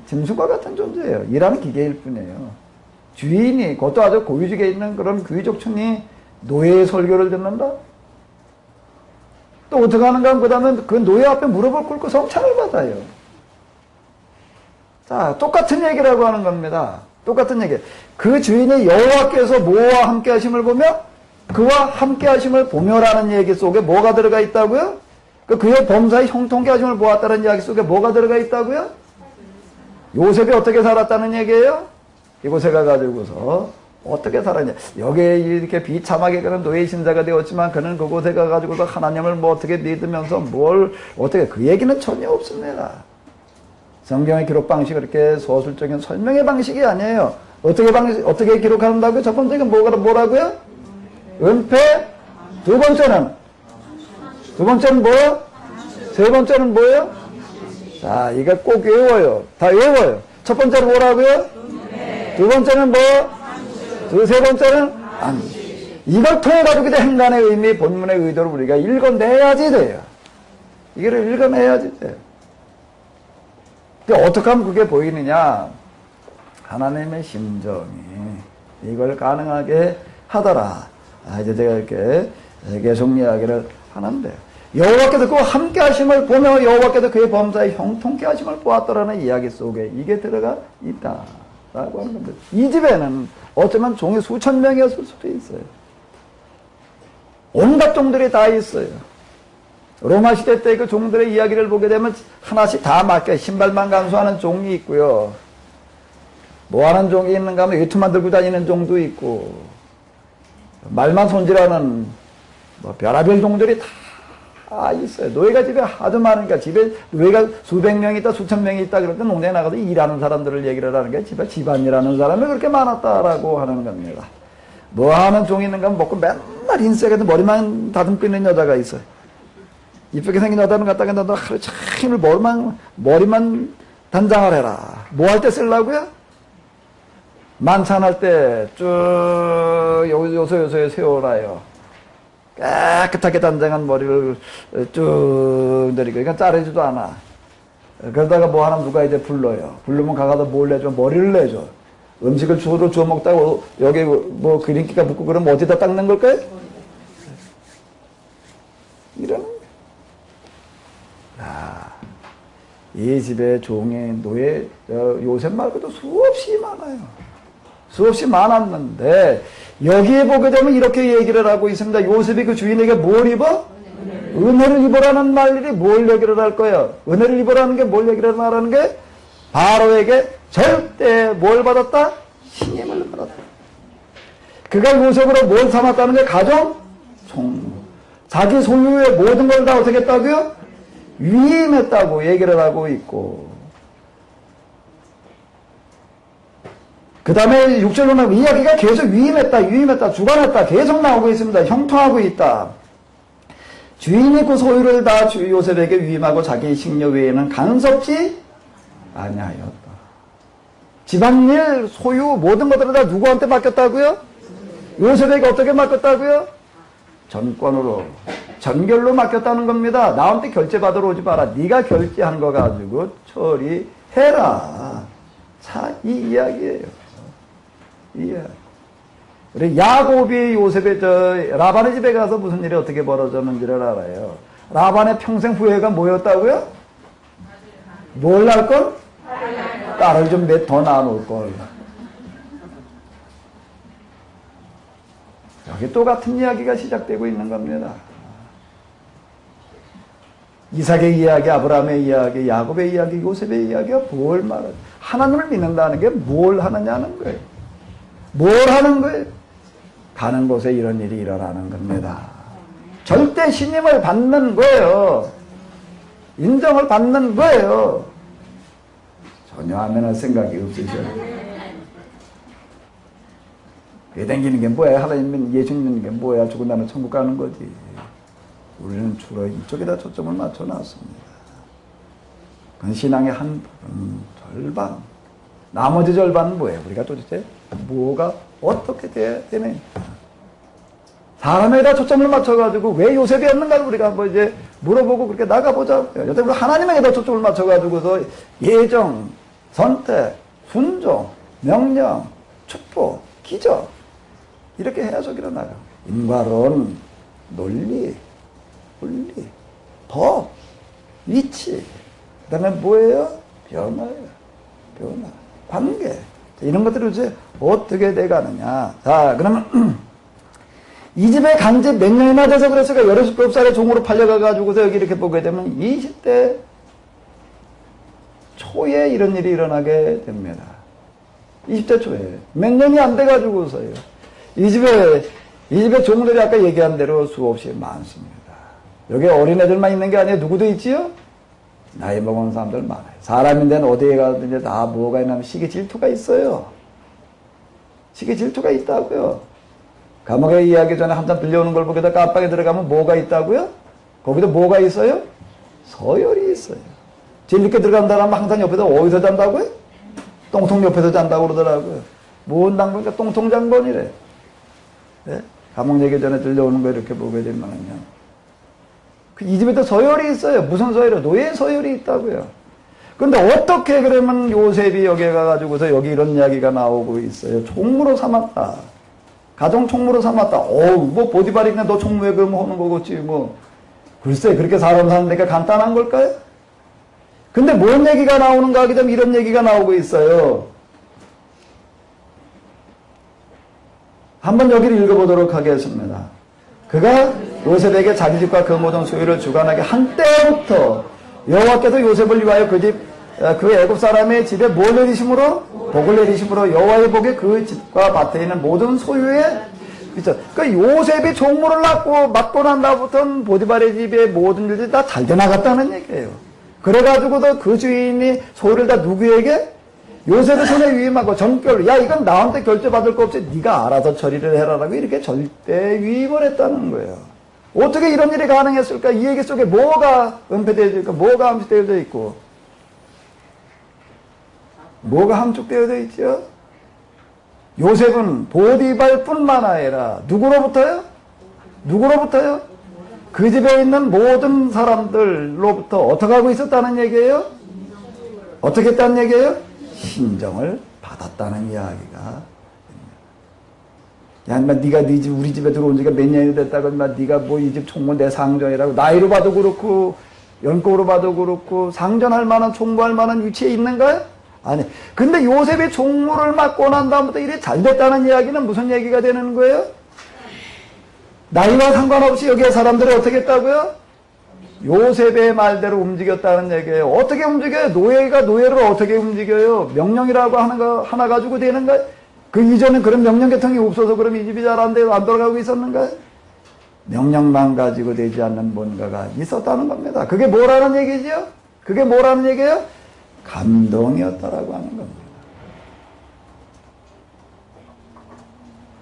짐승과 같은 존재예요. 일하는 기계일 뿐이에요. 주인이 그것도 아주 고위직에 있는 그런 귀족층이 노예의 설교를 듣는다. 또 어떻게 하는가 하면 그 노예 앞에 무릎을 꿇고 성찬을 받아요. 자, 똑같은 얘기라고 하는 겁니다. 똑같은 얘기. 그 주인이 여호와께서 뭐와 함께 하심을 보며 그와 함께 하심을 보며라는 얘기 속에 뭐가 들어가 있다고요? 그의 범사의 형통케 하심을 보았다는 이야기 속에 뭐가 들어가 있다고요? 요셉이 어떻게 살았다는 얘기예요? 이곳에 가가지고서 어떻게 살았냐. 여기에 이렇게 비참하게 그런 노예 신자가 되었지만 그는 그곳에 가가지고서 하나님을 뭐 어떻게 믿으면서 어떻게 그 얘기는 전혀 없습니다. 성경의 기록 방식이 그렇게 서술적인 설명의 방식이 아니에요. 어떻게 기록한다고요? 첫 번째는 뭐라고요? 은폐. 두 번째는 뭐요? 세 번째는 뭐요? 자, 이거 꼭 외워요. 다 외워요. 첫 번째는 뭐라고요? 두 번째는 뭐? 세 번째는 이걸 통해 가지고 행간의 의미, 본문의 의도를 우리가 읽어내야지 돼요. 이거를 읽어내야지 돼요. 어떻게 하면 그게 보이느냐? 하나님의 심정이 이걸 가능하게 하더라. 이제 제가 이렇게 계속 이야기를 하는데, 여호와께서 그 함께 하심을 보며 여호와께서 그의 범사에 형통케 하심을 보았더라는 이야기 속에 이게 들어가 있다라고 하는 겁니다. 이 집에는 어쩌면 종이 수천 명이었을 수도 있어요. 온갖 종들이 다 있어요. 로마 시대 때 그 종들의 이야기를 보게 되면 하나씩 다 맡겨. 신발만 간수하는 종이 있고요. 뭐 하는 종이 있는가 하면 외투만 들고 다니는 종도 있고, 말만 손질하는 별하별 종들이 다 있어요. 노예가 집에 아주 많으니까 집에 노예가 수백 명이 있다, 수천 명이 있다. 그럴 때 농장에 나가서 일하는 사람들을 얘기를 하는 게 집에 집안일하는 사람이 그렇게 많았다라고 하는 겁니다. 뭐 하는 종이 있는가 하면 먹고 맨날 인색에도 머리만 다듬고 있는 여자가 있어요. 이쁘게 생긴 여자는 갖다가 너 하루 종일 머리만 단장을 해라. 뭐 할 때 쓰려고요? 만찬할 때 쭉 요소요소에 세워라요. 깨끗하게 단장한 머리를 쭉 내리고, 그러니까 자르지도 않아. 그러다가 뭐 하나 누가 이제 불러요. 부르면 가가서 뭘 내줘? 머리를 내줘. 음식을 주로 주워 먹다가 여기 뭐 기름기가 묻고 그러면 어디다 닦는 걸까요? 이러는 거예요. 이 집에 종의 노예 요셉 말고도 수없이 많아요. 수없이 많았는데 여기에 보게 되면 이렇게 얘기를 하고 있습니다. 요셉이 그 주인에게 뭘 입어? 은혜를 입으라는 말이 뭘 얘기를 할 거예요? 은혜를 입으라는 게 뭘 얘기를 말하는 게? 바로에게 절대 뭘 받았다? 신임을 받았다. 그가 요셉으로 뭘 삼았다는 게 가정? 총무. 자기 소유의 모든 걸 다 어떻게 했다고요? 위임했다고 얘기를 하고 있고, 그 다음에 6절로 나오고 이야기가 계속 위임했다, 주관했다 계속 나오고 있습니다. 형통하고 있다. 주인이 그 소유를 다 요셉에게 위임하고 자기 식료 외에는 간섭지 아니하였다. 집안일, 소유, 모든 것들을 다 누구한테 맡겼다고요? 요셉에게 어떻게 맡겼다고요? 전권으로, 전결로 맡겼다는 겁니다. 나한테 결제 받으러 오지 마라. 네가 결제한 거 가지고 처리해라. 자, 이 이야기예요. 우리 야곱이 요셉의 라반의 집에 가서 무슨 일이 어떻게 벌어졌는지를 알아요. 라반의 평생 후회가 뭐였다고요? 뭘 할 걸? 딸을 좀 몇 더 낳아놓을 걸. 여기 또 같은 이야기가 시작되고 있는 겁니다. 이삭의 이야기, 아브라함의 이야기, 야곱의 이야기, 요셉의 이야기가 뭘 말하죠? 하나님을 믿는다는 게 뭘 하느냐는 거예요. 뭘 하는 거예요? 가는 곳에 이런 일이 일어나는 겁니다. 절대 신임을 받는 거예요. 인정을 받는 거예요. 전혀 아멘할 생각이 없으셔요. 왜 댕기는 게 뭐야? 하나님 예수 믿는 게 뭐야? 죽고 나면 천국 가는 거지. 우리는 주로 이쪽에다 초점을 맞춰놨습니다. 그건 신앙의 한 절반. 나머지 절반은 뭐예요? 우리가 도대체 뭐가 어떻게 돼야 되는? 사람에다 초점을 맞춰가지고 왜 요셉이었는가를 우리가 한번 이제 물어보고 그렇게 나가보자고요. 여튼 우리 하나님에다 초점을 맞춰가지고서 예정, 선택, 순종, 명령, 축복, 기적 이렇게 해석이로 나가. 인과론, 논리, 원리, 법, 위치, 그 다음에 뭐예요? 변화예요. 변화, 관계. 이런 것들을 이제 어떻게 돼가느냐. 자, 그러면 이 집에 간지 몇 년이나 돼서 그랬을까? 17살에 종으로 팔려가가지고서 여기 이렇게 보게 되면 20대 초에 이런 일이 일어나게 됩니다. 20대 초에. 몇 년이 안 돼가지고서요. 이 집에 종들이 아까 얘기한 대로 수없이 많습니다. 여기 어린애들만 있는 게 아니에요. 누구도 있지요? 나이 먹은 사람들 많아요. 사람인데는 어디에 가든지 다 뭐가 있냐면 시기 질투가 있어요. 시기 질투가 있다고요. 감옥에 이야기 전에 한참 들려오는 걸 보게다 깜빡이 들어가면 뭐가 있다고요? 거기도 뭐가 있어요? 서열이 있어요. 제일 늦게 들어간다 하면 항상 옆에서 어디서 잔다고요? 똥통 옆에서 잔다고 그러더라고요. 뭔 당번이니까 똥통 장본이래. 네? 감옥 얘기 전에 들려오는 거 이렇게 보게 되면은요. 이 집에도 서열이 있어요. 무슨 서열이요? 노예 서열이 있다고요. 그런데 어떻게 그러면 요셉이 여기에 가가지고서 여기 이런 이야기가 나오고 있어요. 총무로 삼았다. 가정 총무로 삼았다. 뭐 보디발이 그냥 너 총무에 그럼 하는 거겠지 뭐. 글쎄 그렇게 사람 사는 데가 간단한 걸까요? 근데 뭔 얘기가 나오는가 하게 되면 이런 얘기가 나오고 있어요. 한번 여기를 읽어보도록 하겠습니다. 그가 요셉에게 자기 집과 그 모든 소유를 주관하게 한 때부터 여호와께서 요셉을 위하여 그 애굽 사람의 집에 뭘 내리심으로? 복을 내리심으로 여호와의 복에 그 집과 밭에 있는 모든 소유에 그렇죠. 그러니까 요셉이 종무를 맡고 난 다음부터는 보디발의 집에 모든 일들이 다 잘 돼 나갔다는 얘기예요. 그래가지고도 그 주인이 소유를 다 누구에게? 요셉의 손에 위임하고 전결, 야 이건 나한테 결제받을 거 없이 네가 알아서 처리를 해라라고 이렇게 절대 위임을 했다는 거예요. 어떻게 이런 일이 가능했을까? 이 얘기 속에 뭐가 은폐되어 있고 뭐가 함축되어 있고 뭐가 함축되어 있죠? 요셉은 보디발뿐만 아니라 누구로부터요? 누구로부터요? 그 집에 있는 모든 사람들로부터 어떻게 하고 있었다는 얘기예요? 어떻게 했다는 얘기예요? 신정을 받았다는 이야기가. 야, 인마 네가 네 집 우리 집에 들어온 지가 몇 년이 됐다고 인마 네가 뭐 이 집 총무 내 상전이라고 나이로 봐도 그렇고 연고로 봐도 그렇고 상전할 만한 총무할 만한 위치에 있는가요? 아니. 근데 요셉이 총무를 맡고 난 다음부터 일이 잘 됐다는 이야기는 무슨 얘기가 되는 거예요? 나이와 상관없이 여기에 사람들이 어떻게 했다고요? 요셉의 말대로 움직였다는 얘기예요. 어떻게 움직여요? 노예가 노예를 어떻게 움직여요? 명령이라고 하는 거 하나 가지고 되는가요? 그 이전에 그런 명령 계통이 없어서 그럼 이 집이 잘 안 돌아가고 있었는가요? 명령만 가지고 되지 않는 뭔가가 있었다는 겁니다. 그게 뭐라는 얘기죠? 그게 뭐라는 얘기예요? 감동이었다라고 하는 겁니다.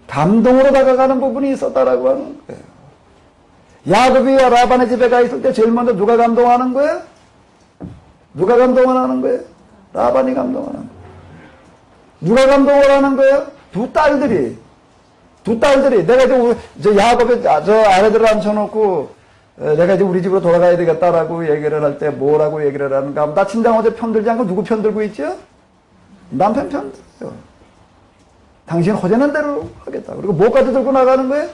감동으로 다가가는 부분이 있었다라고 하는 거예요. 야곱이 라반의 집에 가 있을 때 제일 먼저 누가 감동하는 거예요? 누가 감동하는 거예요? 라반이 감동하는 거예요. 누가 감동을 하는 거예요? 두 딸들이 내가 이제 야곱의 저 아내들을 앉혀놓고 내가 이제 우리 집으로 돌아가야 되겠다라고 얘기를 할 때 뭐라고 얘기를 하는가 하면 나 친정 어제 편들지 않고 누구 편들고 있죠? 남편 편들어요. 당신 허전한 대로 하겠다. 그리고 뭐까지 들고 나가는 거예요?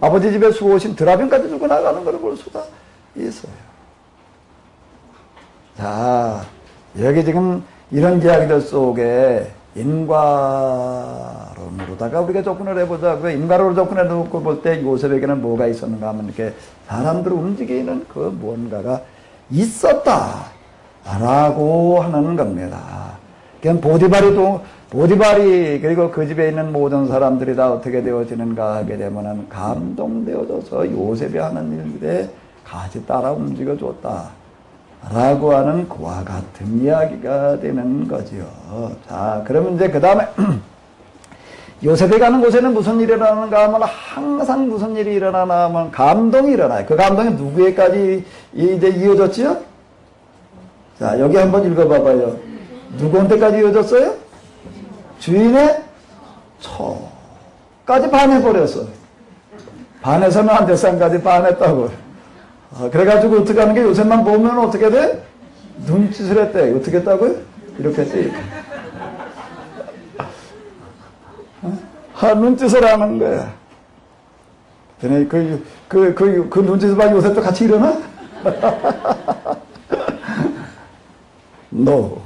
아버지 집에 수고하신 드라빈까지 들고 나가는 걸 볼 수가 있어요. 자, 여기 지금 이런 이야기들 속에 인과론으로다가 우리가 접근을 해보자고요. 인과론으로 접근해 놓고 볼 때 요셉에게는 뭐가 있었는가 하면 이렇게 사람들을 움직이는 그 뭔가가 있었다라고 하는 겁니다. 그냥 보디발이 그리고 그 집에 있는 모든 사람들이 다 어떻게 되어지는가 하게 되면은 감동되어져서 요셉이 하는 일들에 같이 따라 움직여줬다. 라고 하는 그와 같은 이야기가 되는 거지요. 자, 그러면 이제 그 다음에 요셉이 가는 곳에는 무슨 일이 일어나는가 하면 항상 무슨 일이 일어나나 하면 감동이 일어나요. 그 감동이 누구에까지 이제 이어졌지요? 자, 여기 한번 읽어봐봐요. 누구한테까지 이어졌어요? 주인의 처까지 반해버렸어. 반해서는 안 됐상까지 반했다고. 그래가지고 어떻게 하는 게 요셉만 보면 어떻게 돼? 눈짓을 했대. 어떻게 했다고요? 이렇게 했대. 이렇게. 눈짓을 하는 거야. 그 눈짓을 봐 요셉도 같이 일어나? 너.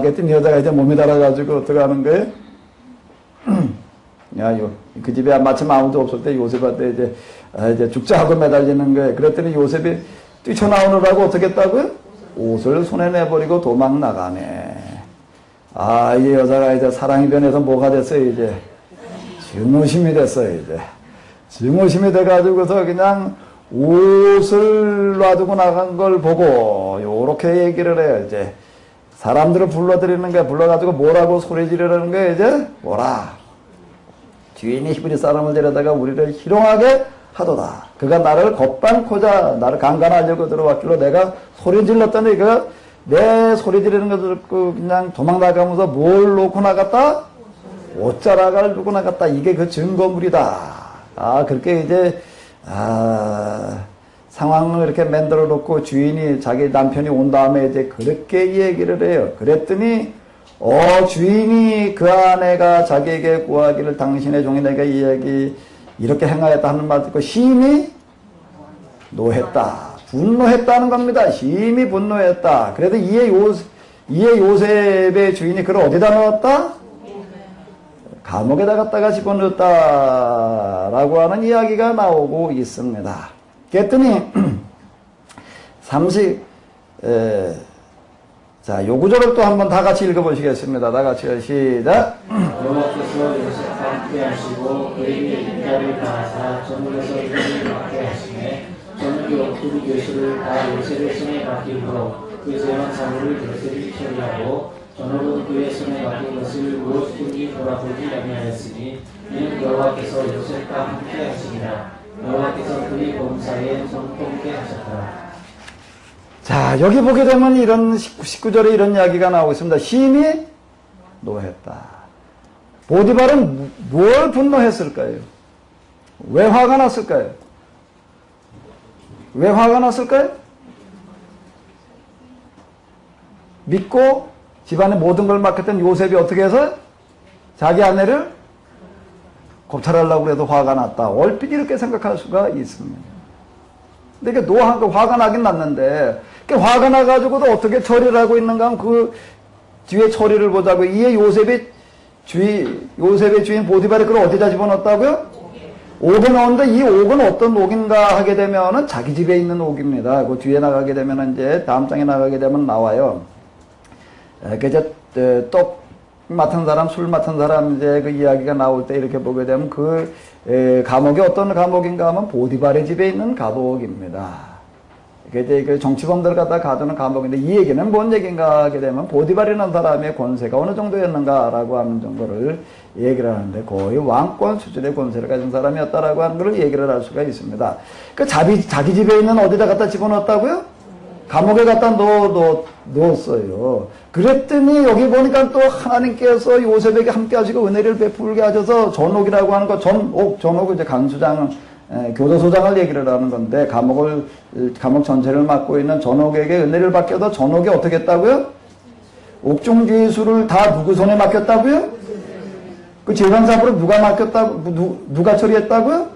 그랬더니 여자가 이제 몸이 달아가지고 어떻게 하는 거예요? 그 집에 마침 아무도 없을 때 요셉한테 이제 죽자 하고 매달리는 거예요. 그랬더니 요셉이 뛰쳐나오느라고 어떻게 했다고요? 옷을 손에 내버리고 도망 나가네. 이 여자가 이제 사랑이 변해서 뭐가 됐어요, 이제? 증오심이 됐어요, 이제. 증오심이 돼가지고서 그냥 옷을 놔두고 나간 걸 보고, 요렇게 얘기를 해요, 이제. 사람들을 불러들이는 거야. 불러가지고 뭐라고 소리 지르는 거야, 이제? 뭐라. 주인이 히브리 사람을 데려다가 우리를 희롱하게 하도다. 그가 나를 겁반코자 나를 강간하려고 들어왔길로 내가 소리 질렀더니 내 소리 지르는 거 듣고 그냥 도망 나가면서 뭘 놓고 나갔다? 옷자락을 놓고 나갔다. 이게 그 증거물이다. 그렇게 이제 상황을 이렇게 만들어 놓고 주인이 자기 남편이 온 다음에 이제 그렇게 얘기를 해요. 그랬더니 주인이 그 아내가 자기에게 구하기를 당신의 종이 내가 이렇게 행하였다 하는 말 듣고 심히 노했다. 분노했다는 겁니다. 심히 분노했다. 그래도 이에 요셉의 주인이 그를 어디다 넣었다? 감옥에다 갖다가 집어넣었다라고 하는 이야기가 나오고 있습니다. 그랬더니 요 구절을 또 한번 다 같이 읽어보시겠습니다. 다 같이 시작. 여호와께서 요셉과 함께 하시고 그에게 인자를 다하사 전국에서 이를 맡게 하시매 전국의 옥두리 교수를 다 요셉의 손에 맡기므로 그 재만 사물을 요셉이 처리하고 전후로 그의 손에 맡긴 것을 무엇든지 돌아보지 아니하였으니 이는 여호와께서 요셉과 함께 하시니라. 여호와께서 그의 범사에 손꼽게 하셨다. 자, 여기 보게 되면 이런 19절에 이런 이야기가 나오고 있습니다. 심히 노했다. 보디발은 뭘 분노했을까요? 왜 화가 났을까요? 왜 화가 났을까요? 믿고 집안의 모든 걸 맡겼던 요셉이 어떻게 해서 자기 아내를 겁탈하려고 해도 화가 났다. 얼핏 이렇게 생각할 수가 있습니다. 근데 이게 화가 나긴 났는데, 화가 나가지고도 어떻게 처리를 하고 있는가 하면 그 뒤에 처리를 보자고. 이에 요셉의 주인 보디발이 그걸 어디다 집어넣었다고요? 옥에 넣었는데 이 옥은 어떤 옥인가 하게 되면은 자기 집에 있는 옥입니다. 그 뒤에 나가게 되면은 이제 다음 장에 나가게 되면 나와요. 이제 떡 맡은 사람, 술 맡은 사람 이제 그 이야기가 나올 때 이렇게 보게 되면 감옥이 어떤 감옥인가 하면 보디발의 집에 있는 감옥입니다. 이게 이제 정치범들 갖다 가두는 감옥인데 이 얘기는 뭔 얘기인가 하게 되면 보디발이라는 사람의 권세가 어느 정도였는가라고 하는 정도를 얘기를 하는데 거의 왕권 수준의 권세를 가진 사람이었다라고 하는 걸 얘기를 할 수가 있습니다. 자기 집에 있는 어디다 갖다 집어넣었다고요? 감옥에 갖다 넣었어요. 그랬더니 여기 보니까 또 하나님께서 요셉에게 함께 하시고 은혜를 베풀게 하셔서 전옥이라고 하는 거, 전옥 이제 간수장, 교도소장을 얘기를 하는 건데 감옥 전체를 맡고 있는 전옥에게 은혜를 받게 해서 전옥이 어떻게 했다고요? 옥중지휘수를 다 누구 손에 맡겼다고요? 그 재판사부를 누가 처리했다고요?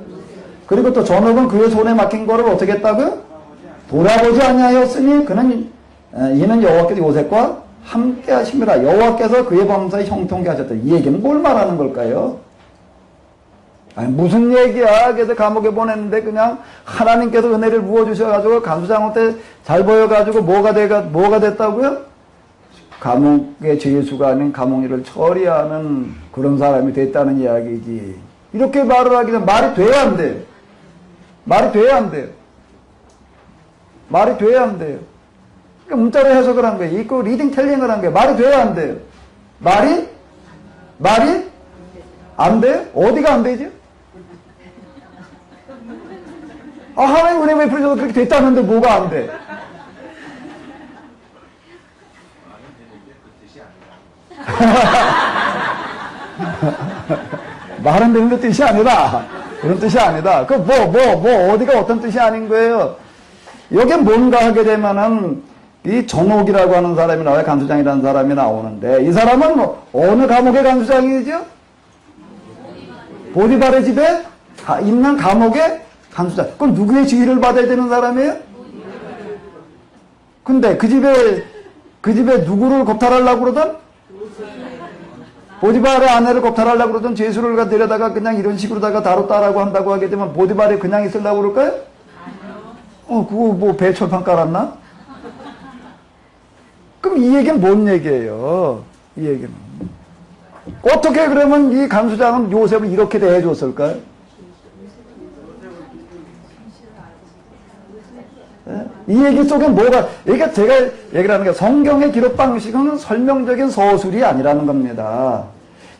그리고 또 전옥은 그의 손에 맡긴 거를 어떻게 했다고요? 돌아보지 아니하였으니 이는 여호와께서 요셉과 함께 하십니다. 여호와께서 그의 범사에 형통케 하셨다. 이 얘기는 뭘 말하는 걸까요? 무슨 얘기야? 그래서 감옥에 보냈는데 그냥 하나님께서 은혜를 부어주셔가지고 간수장한테 잘 보여가지고 뭐가 됐다고요? 감옥의 죄수가 아닌 감옥일을 처리하는 그런 사람이 됐다는 이야기지. 이렇게 말을 하기 전에 말이 돼야 안 돼요. 말이 돼야 안 돼요. 말이 돼야 안 돼요? 그러니까 문자로 해석을 한 거예요. 읽고 리딩 텔링을 한 거예요. 말이 돼야 안 돼요? 말이 안 돼요? 어디가 안 되죠? 하나님 은혜 베풀어줘서 그렇게 됐다는데 뭐가 안 돼? 말은 되는 게 뜻이 아니라 그런 뜻이 아니다. 그 어디가 어떤 뜻이 아닌 거예요. 여기 뭔가 하게 되면은 이 전옥이라고 하는 사람이 나와요. 간수장이라는 사람이 나오는데 이 사람은 어느 감옥의 간수장이죠? 보디발의 집에 있는 감옥의 간수장. 그럼 누구의 지위를 받아야 되는 사람이에요? 근데 그 집에 누구를 겁탈하려고 그러던? 보디발의 아내를 겁탈하려고 그러던 죄수를 데려다가 그냥 이런 식으로다가 다뤘다라고 한다고 하게 되면 보디발이 그냥 있으려고 그럴까요? 그거 뭐 배철판 깔았나? 그럼 이 얘기는 뭔 얘기예요? 이 얘기는. 어떻게 그러면 이 간수장은 요셉을 이렇게 대해줬을까요? 이 얘기 속에 뭐가, 그러니까 제가 얘기를 하는 게 성경의 기록 방식은 설명적인 서술이 아니라는 겁니다.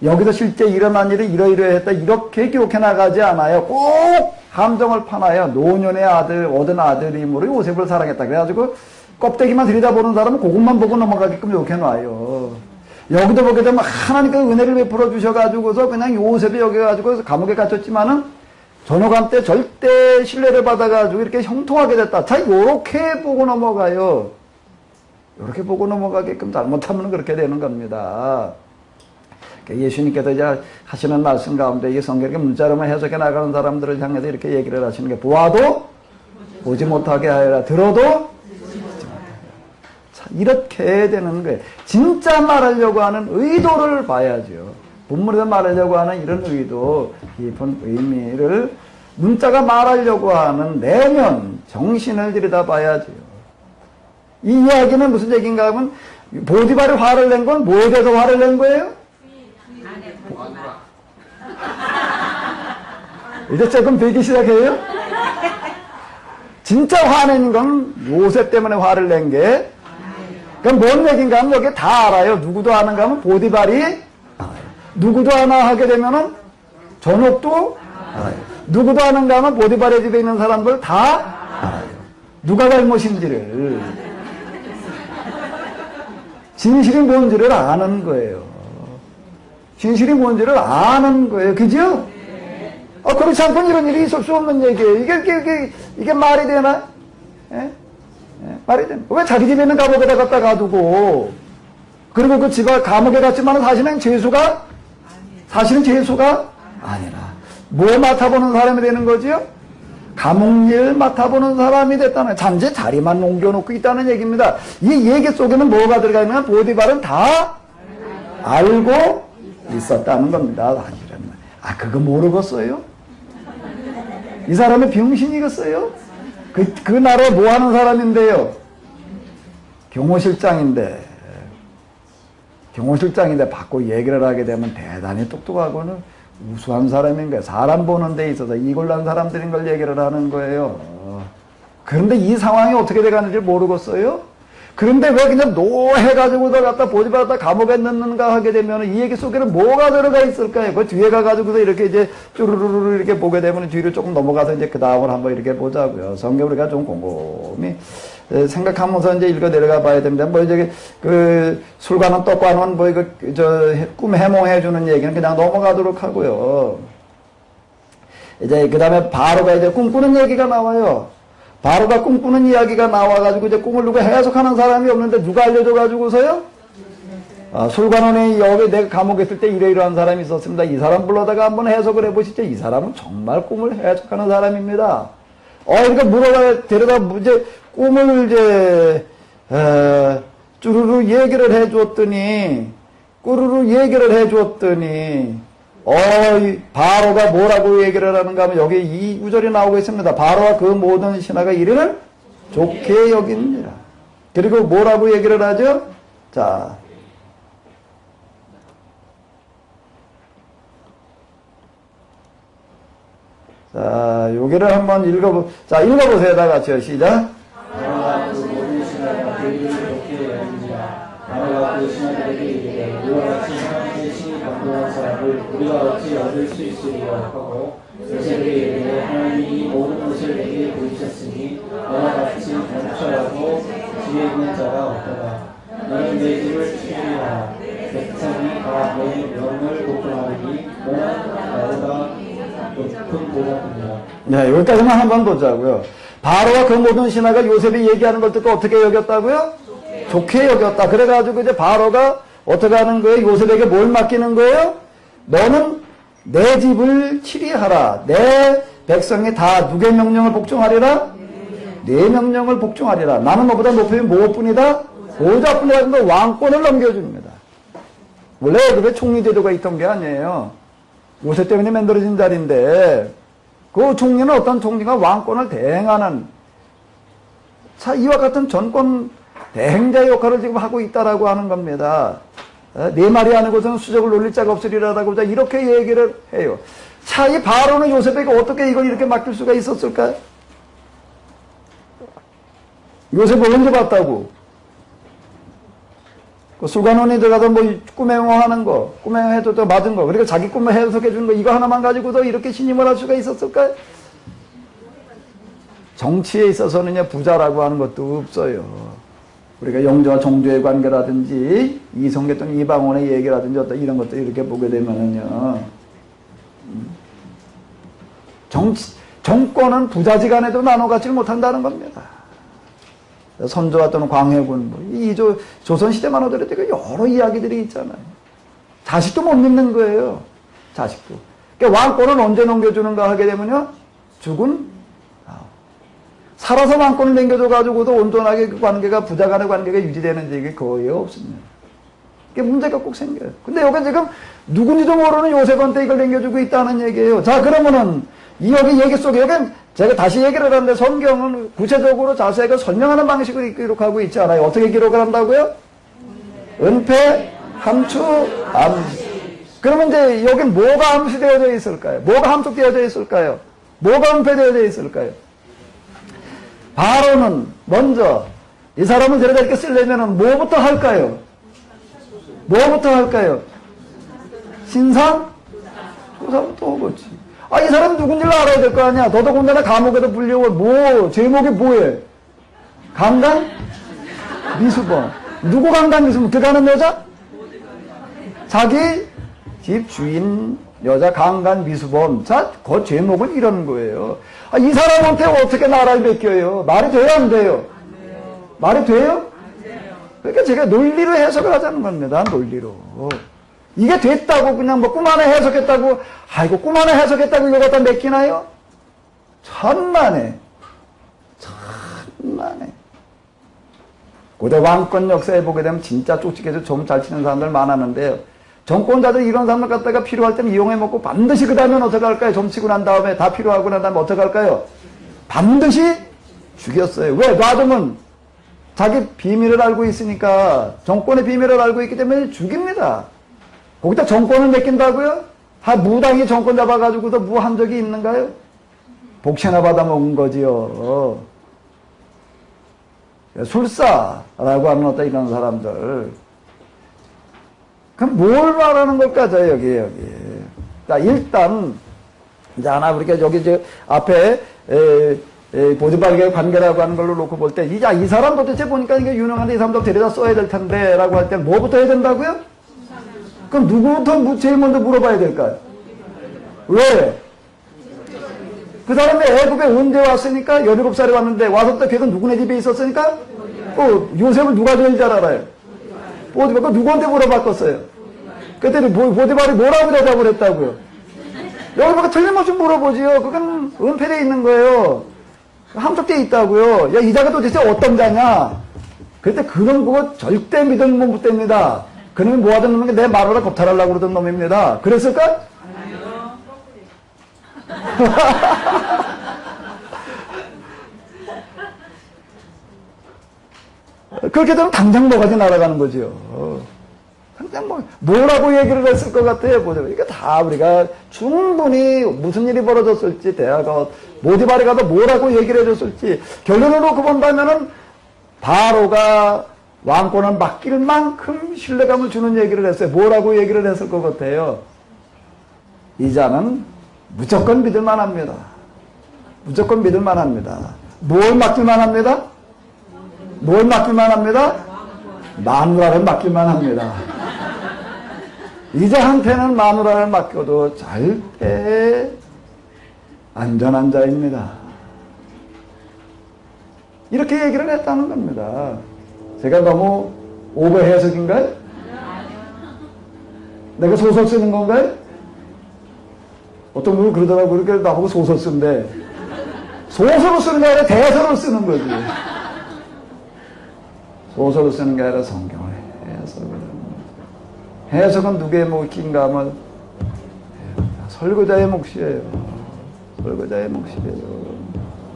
여기서 실제 일어난 일이 이러이러했다 이렇게 기록해 나가지 않아요. 꼭 함정을 파놔요. 노년의 아들, 얻은 아들이므로 요셉을 사랑했다. 그래가지고 껍데기만 들여다보는 사람은 그것만 보고 넘어가게끔 이렇게 놔요. 여기도 보게 되면 하나님께서 은혜를 베풀어 주셔가지고서 그냥 요셉이 여기 가지고 감옥에 갇혔지만은 전호감 때 절대 신뢰를 받아가지고 이렇게 형통하게 됐다. 자, 요렇게 보고 넘어가요. 요렇게 보고 넘어가게끔 잘못하면 그렇게 되는 겁니다. 예수님께서 이제 하시는 말씀 가운데 이 성경의 문자로만 해석해 나가는 사람들을 향해서 이렇게 얘기를 하시는 게 보아도 보지 못하게 하여라. 들어도 듣지 못하게 하여라. 자, 이렇게 되는 거예요. 진짜 말하려고 하는 의도를 봐야죠. 본문에서 말하려고 하는 이런 의도, 깊은 의미를 문자가 말하려고 하는 내면, 정신을 들여다봐야죠. 이 이야기는 무슨 얘기인가 하면 보디발이 화를 낸 건 뭐에 대해서 화를 낸 거예요? 이제 조금 배기 시작해요? 진짜 화낸 건 요셉 때문에 화를 낸 게, 그럼 뭔 얘기인가 하면 여기 다 알아요. 누구도 아는가 하면 보디발이 누구도 하나 하게 되면은 전옥도 알아요. 누구도 아는가 하면 보디발의 집에 있는 사람들 다 알아요. 누가 잘못인지를. 진실이 뭔지를 아는 거예요. 진실이 뭔지를 아는 거예요. 그죠? 그렇지 않고는 이런 일이 있을 수 없는 얘기예요. 이게 말이 되나? 예? 말이 되나? 왜 자기 집에 있는 감옥에다 갖다 가두고, 그리고 그 집에 감옥에 갔지만 사실은 죄수가 아니라, 뭐 맡아보는 사람이 되는 거지요? 감옥일 맡아보는 사람이 됐다는, 잔재 자리만 옮겨놓고 있다는 얘기입니다. 이 얘기 속에는 뭐가 들어가 있냐면, 보디발은 다 알고 있었다는 겁니다. 사실은. 그거 모르겠어요? 이 사람이 병신이겠어요? 그 나라에 뭐 하는 사람인데요? 경호실장인데 받고 얘기를 하게 되면 대단히 똑똑하고는 우수한 사람인 거예요. 사람 보는 데 있어서 이골난 사람들인 걸 얘기를 하는 거예요. 그런데 이 상황이 어떻게 돼가는지 모르겠어요? 그런데 왜 그냥 노해가지고서 갖다 보디발을 감옥에 넣는가 하게 되면 이 얘기 속에는 뭐가 들어가 있을까요? 그 뒤에 가가지고서 이렇게 이제 쭈루루루 이렇게 보게 되면 뒤를 조금 넘어가서 이제 그 다음을 한번 이렇게 보자고요. 성경 우리가 좀 곰곰이 생각하면서 이제 읽어 내려가 봐야 됩니다. 저기, 술과는 떡과는 꿈 해몽해주는 얘기는 그냥 넘어가도록 하고요. 이제 그 다음에 바로가 이제 꿈꾸는 얘기가 나와요. 바로가 꿈꾸는 이야기가 나와가지고 이제 꿈을 누가 해석하는 사람이 없는데 누가 알려줘가지고서요? 술관원에 여기 내가 감옥에 있을 때 이러이러한 사람이 있었습니다. 이 사람 불러다가 한번 해석을 해보시죠. 이 사람은 정말 꿈을 해석하는 사람입니다. 그러니까 물어봐, 데려다 이제 꿈을 이제, 쭈루루 얘기를 해줬더니, 바로가 뭐라고 얘기를 하는가 하면 여기 이 구절이 나오고 있습니다. 바로와 그 모든 신하가 이르는 좋게 여기니라. 그리고 뭐라고 얘기를 하죠? 자, 여기를 한번 읽어보세요. 다 같이요. 시작. 우리가 어찌 얻을 수 있으리라 하고 요셉에게 이르되 하나님이 모든 것을 내게 보이셨으니 너와 같이 경찰하고 지혜 있는 자가 없도다. 너는 내 집을 추리하라. 백성이 다 너의 명을 복종하리니 너는 나보다 높은 보좌뿐이라. 네, 여기까지만 한번 보자고요. 바로가 그 모든 신하가 요셉이 얘기하는 걸 듣고 어떻게 여겼다고요? 좋게 여겼다. 그래가지고 이제 바로가 어떻게 하는 거예요? 요셉에게 뭘 맡기는 거예요? 너는 내 집을 치리하라. 내 백성이 다 누구의 명령을 복종하리라? 내 명령을 복종하리라. 나는 너보다 높으면 무엇뿐이다? 보좌뿐이라. 그래서 왕권을 넘겨줍니다. 원래 그 총리 제도가 있던 게 아니에요. 요셉 때문에 만들어진 자리인데 그 총리는 어떤 총리가 왕권을 대행하는, 자, 이와 같은 전권 대행자의 역할을 지금 하고 있다라고 하는 겁니다. 네 말이 아는 곳은 수적을 놀릴 자가 없으리라라고 이렇게 얘기를 해요. 자, 이 바로는 요셉에게 어떻게 이걸 이렇게 맡길 수가 있었을까요? 요셉을 언제 봤다고? 그 술관원에 들어가서 뭐 꿈에 영화하는 거, 꿈에 해도 또 맞은 거, 그리고 자기 꿈을 해석해 주는 거, 이거 하나만 가지고도 이렇게 신임을 할 수가 있었을까요? 정치에 있어서는 부자라고 하는 것도 없어요. 우리가 영조와 정조의 관계라든지 이성계 또는 이방원의 얘기라든지 어떤 이런 것들 이렇게 보게 되면은요, 정권은 부자지간에도 나눠가지를 못한다는 겁니다. 선조와 또는 광해군, 이 조선시대만 하더라도 여러 이야기들이 있잖아요. 자식도 못 믿는 거예요. 자식도. 그러니까 왕권을 언제 넘겨주는가 하게 되면요, 죽은, 살아서 왕권을 넘겨줘가지고도 온전하게 그 관계가, 부자 간의 관계가 유지되는 적이 거의 없습니다. 그게 문제가 꼭 생겨요. 근데 여기 지금 누군지도 모르는 요셉한테 이걸 넘겨주고 있다는 얘기예요. 자, 그러면은, 여기 얘기 속에, 여기 제가 다시 얘기를 하는데 성경은 구체적으로 자세하게 설명하는 방식으로 기록하고 있지 않아요. 어떻게 기록을 한다고요? 은폐, 함축, 암시. 그러면 이제 여기 뭐가 암시되어져 있을까요? 뭐가 함축되어져 있을까요? 뭐가 은폐되어져 있을까요? 바로는 먼저 이 사람을 데려다 이렇게 쓰려면 뭐부터 할까요? 뭐부터 할까요? 신상? 조사부터 오겠지. 아, 이 사람 누군지를 알아야 될 거 아니야. 더더군다나 감옥에도 불려고 제목이 뭐예요? 강간? 미수범. 누구 강간 미수범? 들어가는 여자? 자기 집 주인 여자 강간 미수범. 자, 그 제목은 이런 거예요. 아, 이 사람한테 어떻게 나라를 맡겨요? 말이 돼요, 안 돼요? 말이 돼요? 그러니까 제가 논리로 해석을 하자는 겁니다. 논리로. 이게 됐다고 그냥 뭐 꿈 안에 해석했다고, 아이고 꿈 안에 해석했다고 이거 갖다 맡기나요? 천만에. 고대 왕권 역사에 보게 되면 진짜 쪽집게에서 좀 잘 치는 사람들 많았는데요. 정권자들 이런 사람을 갖다가 필요할 때는 이용해 먹고 반드시 그 다음엔 어떻게 할까요? 좀 치고 난 다음에 다 필요하고 난 다음에 어떻게 할까요? 반드시 죽였어요. 왜? 놔두면 자기 비밀을 알고 있으니까, 정권의 비밀을 알고 있기 때문에 죽입니다. 거기다 정권을 맡긴다고요? 무당이 정권 잡아가지고도 무한 적이 있는가요? 복채나 받아먹은 거지요. 술사라고 하는 어떤 이런 사람들. 그럼 뭘 말하는 걸까요, 여기. 자, 일단, 이제 하나, 우리가 여기 앞에, 보디발의 관계라고 하는 걸로 놓고 볼 때, 이 사람 도대체 보니까 이게 유능한데 이 사람도 데려다 써야 될 텐데, 라고 할 때 뭐부터 해야 된다고요? 그럼 누구부터 제일 먼저 물어봐야 될까요? 왜? 그 사람이 애굽에 언제 왔으니까? 17살에 왔는데, 와서 또 걔가 누구네 집에 있었으니까? 요셉을 누가 제일 잘 알아요? 보디발, 그 누구한테 물어봤겠어요? 그랬더니 보디발이 뭐라고 대답을 했다고요? 여기 보니까 틀림없이 물어보지요. 그건 은폐되어 있는 거예요. 함축되어 있다고요. 야, 이 자가 도대체 어떤 자냐? 그때 그런 거 절대 믿으면 못 됩니다. 그놈이 뭐 하던 놈이 내 말하라 겁탈하려고 그러던 놈입니다. 그랬을까? 아니요. 그렇게 되면 당장 뭐가지 날아가는 거죠. 당장 뭐라고 얘기를 했을 것 같아요. 보세요. 이게 다 우리가 충분히 무슨 일이 벌어졌을지, 대화가, 모디발에 가서 뭐라고 얘기를 해줬을지, 결론을 놓고 본다면은, 바로가 왕권을 맡길 만큼 신뢰감을 주는 얘기를 했어요. 뭐라고 얘기를 했을 것 같아요? 이 자는 무조건 믿을만 합니다. 무조건 믿을만 합니다. 뭘 맡길만 합니다? 뭘 맡길만 합니다? 마누라를 맡길만 합니다. 이 자한테는 마누라를 맡겨도 절대 안전한 자입니다. 이렇게 얘기를 했다는 겁니다. 제가 너무 오버 해석인가요? 내가 소설 쓰는 건가요? 어떤 분이 그러더라고요. 그렇게 나보고 소설 쓴대. 소설을 쓰는 게 아니라 대설을 쓰는 거지. 소설을 쓰는 게 아니라 성경을 해석을 하는 거죠. 해석은 누구의 몫인가 하면 설교자의 몫이에요. 설교자의 몫이에요.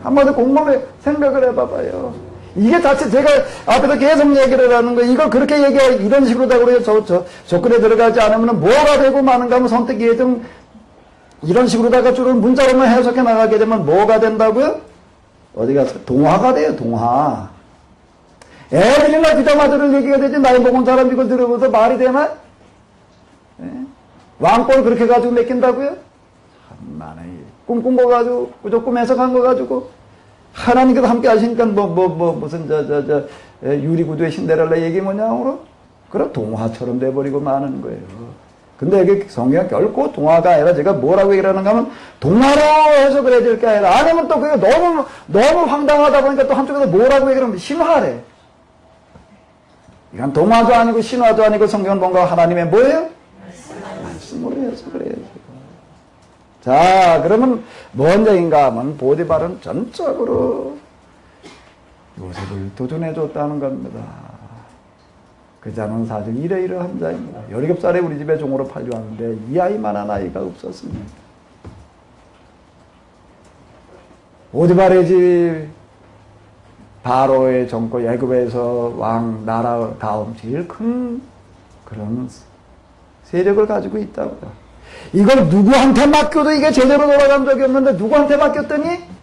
한마디 공범에 생각을 해봐봐요. 이게 자체 제가 앞에서 계속 얘기를 하는 거예요. 이걸 그렇게 이런 식으로 다 그래요. 조건에 들어가지 않으면 뭐가 되고 마는가 하면 선택 예정 이런 식으로다가 주로 문자로만 해석해 나가게 되면 뭐가 된다고요? 어디 가서 동화가 돼요. 동화. 애들이나 비담아들을 얘기가 되지 나이 먹은 사람 이걸 들어보서 말이 되나? 예? 왕꼴 그렇게 가지고 맡긴다고요? 참나 꿈꾼 거 가지고 그저 꿈 해석한 거 가지고 하나님께서 함께 하시니까 무슨 유리구두의 신데렐라 얘기 뭐냐고 그럼 동화처럼 돼버리고 마는 거예요. 근데 이게 성경은 결코 동화가 아니라 제가 뭐라고 얘기하는가 하면 동화로 해석을 해야 될 게 아니라 아니면 또 그게 너무 황당하다 보니까 또 한쪽에서 뭐라고 얘기를 하면 신화래. 이건 동화도 아니고 신화도 아니고 성경은 뭔가 하나님의 뭐예요? 말씀으로 해석을 해야죠. 자, 그러면 뭔 얘기인가 하면 보디발은 전적으로 요셉을 도전해 줬다는 겁니다. 그 자는 사실 이러이러한 자입니다. 17살에 우리 집에 종으로 팔려왔는데 이 아이만한 아이가 없었습니다. 보디발의 집 바로의 정권 애굽에서 왕 나라 다음 제일 큰 그런 세력을 가지고 있다고요. 이걸 누구한테 맡겨도 이게 제대로 돌아간 적이 없는데 누구한테 맡겼더니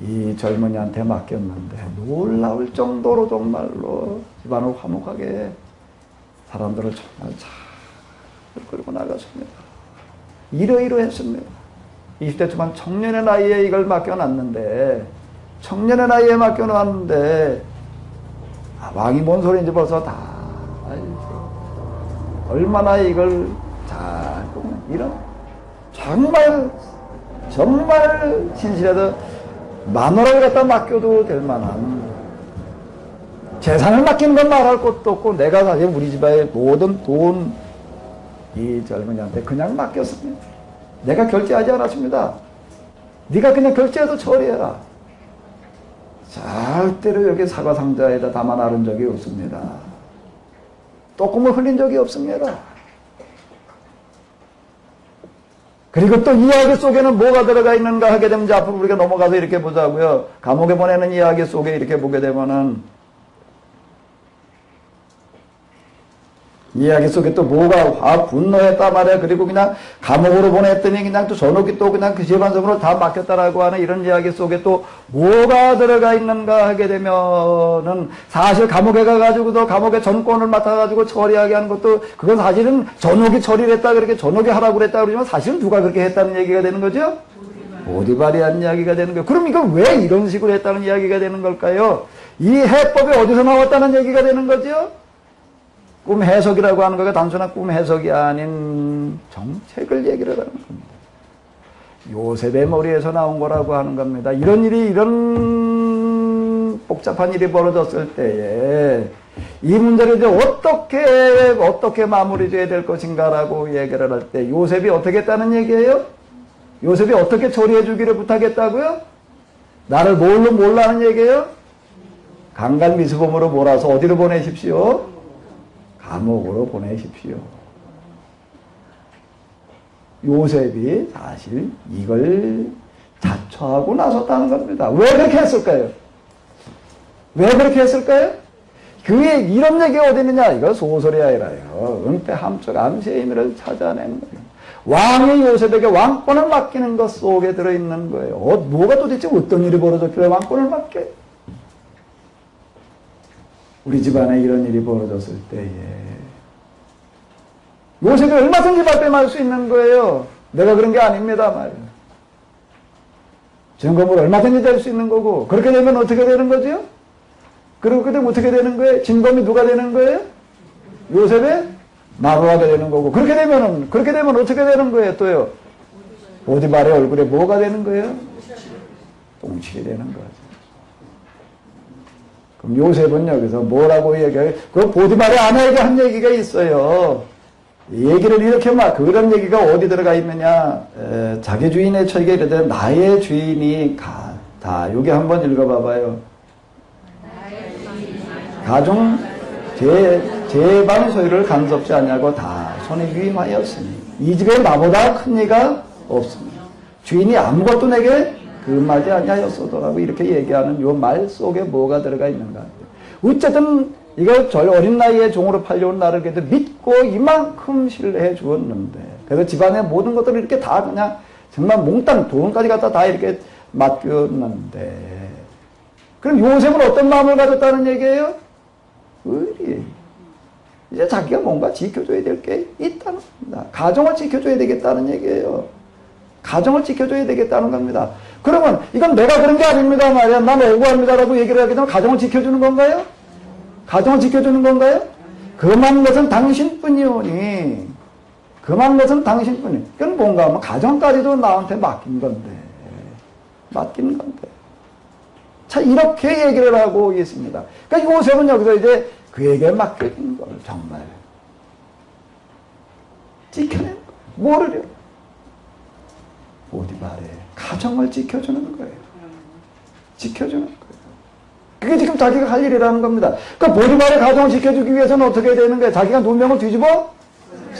이 젊은이한테 맡겼는데 놀라울 정도로 정말로 집안을 화목하게 사람들을 정말 잘 끌고 나갔습니다. 이러이러했습니다. 20대 초반 청년의 나이에 이걸 맡겨놨는데 청년의 나이에 맡겨놨는데 왕이 뭔 소리인지 벌써 다 알죠. 얼마나 이걸 잘 이런 정말 신실해서 마누라를 갖다 맡겨도 될 만한 재산을 맡기는 건 말할 것도 없고 내가 사실 우리 집안의 모든 돈 이 젊은이한테 그냥 맡겼습니다. 내가 결제하지 않았습니다. 네가 그냥 결제해서 처리해라. 절대로 여기 사과 상자에다 담아 놔둔 적이 없습니다. 조금을 흘린 적이 없습니다. 그리고 또 이야기 속에는 뭐가 들어가 있는가 하게 되면 앞으로 우리가 넘어가서 이렇게 보자고요. 감옥에 보내는 이야기 속에 이렇게 보게 되면은 이야기 속에 또 뭐가 분노했단 말이야. 그리고 그냥 감옥으로 보냈더니 그냥 또 전옥이 또 그냥 그 집안성으로 다 맡겼다라고 하는 이런 이야기 속에 또 뭐가 들어가 있는가 하게 되면은 사실 감옥에 가가지고도 감옥의 전권을 맡아가지고 처리하게 하는 것도 그건 사실은 전옥이 처리를 했다 그렇게 전옥이 하라고 그랬다 그러지만 사실은 누가 그렇게 했다는 얘기가 되는 거죠? 보디발이 한 이야기가 되는 거예요. 그럼 이걸 왜 이런 식으로 했다는 이야기가 되는 걸까요? 이 해법이 어디서 나왔다는 얘기가 되는 거죠? 꿈 해석이라고 하는 거가 단순한 꿈 해석이 아닌 정책을 얘기를 하는 겁니다. 요셉의 머리에서 나온 거라고 하는 겁니다. 이런 복잡한 일이 벌어졌을 때에 이 문제를 이제 어떻게 마무리돼야 될 것인가라고 얘기를 할 때 요셉이 어떻게 했다는 얘기예요? 요셉이 어떻게 처리해 주기를 부탁했다고요? 나를 뭘로 몰라는 얘기예요? 강간 미수범으로 몰아서 어디로 보내십시오? 감옥으로 보내십시오. 요셉이 사실 이걸 자초하고 나섰다는 겁니다. 왜 그렇게 했을까요? 왜 그렇게 했을까요? 그의 이런 얘기가 어디 있느냐? 이거 소설이 아니라요. 은폐 함축 암시의 의미를 찾아낸 거예요. 왕이 요셉에게 왕권을 맡기는 것 속에 들어있는 거예요. 뭐가 도대체 어떤 일이 벌어졌길래 왕권을 맡게? 우리 집안에 이런 일이 벌어졌을 때에 요셉이 얼마든지 발뺌할 수 있는 거예요. 내가 그런 게 아닙니다 말이에요. 증거물 얼마든지 될 수 있는 거고, 그렇게 되면 어떻게 되는 거죠? 그렇게 되면 어떻게 되는 거예요? 진범이 누가 되는 거예요? 요셉의 마루하게 되는 거고, 그렇게 되면 어떻게 되는 거예요? 또요? 보디발의 얼굴에 뭐가 되는 거예요? 똥칠이 되는 거죠. 그럼 요셉은 여기서 뭐라고 얘기해요? 그 보디발의 아내에게 한 얘기가 있어요. 이 얘기를 이렇게 막, 그런 얘기가 어디 들어가 있느냐? 자기 주인의 처에게 이르되 나의 주인이 다. 여기 한번 읽어봐봐요. 가중 제방 소유를 간섭지 않냐고 다 손에 위임하였으니 이 집에 나보다 큰 이가 없습니다. 주인이 아무것도 내게 금하지 아니하였어도라고 이렇게 얘기하는 요 말 속에 뭐가 들어가 있는가? 어쨌든 이거 저 어린 나이에 종으로 팔려온 나를 그래도 믿고 이만큼 신뢰해 주었는데, 그래서 집안의 모든 것들을 이렇게 다 그냥 정말 몽땅 돈까지 갖다 다 이렇게 맡겼는데, 그럼 요셉은 어떤 마음을 가졌다는 얘기예요? 의리. 이제 자기가 뭔가 지켜줘야 될 게 있다는 겁니다. 가정을 지켜줘야 되겠다는 얘기예요. 가정을 지켜줘야 되겠다는 겁니다. 그러면 이건 내가 그런 게 아닙니다 말이야. 난 억울합니다라고 얘기를 하게 되면 가정을 지켜주는 건가요? 가정을 지켜주는 건가요? 그만 것은 당신뿐이오니. 그만 것은 당신뿐이니. 그건 뭔가 하면 가정까지도 나한테 맡긴 건데. 맡긴 건데. 자, 이렇게 얘기를 하고 있습니다. 그러니까 요셉은 여기서 이제 그에게 맡겨진 걸 정말 지켜낸 거예요. 뭐를요? 보디발의 가정을 지켜주는 거예요. 지켜주는 거예요. 그게 지금 자기가 할 일이라는 겁니다. 그러니까 보디발의 가정을 지켜주기 위해서는 어떻게 되는 거예요? 자기가 누명을 뒤집어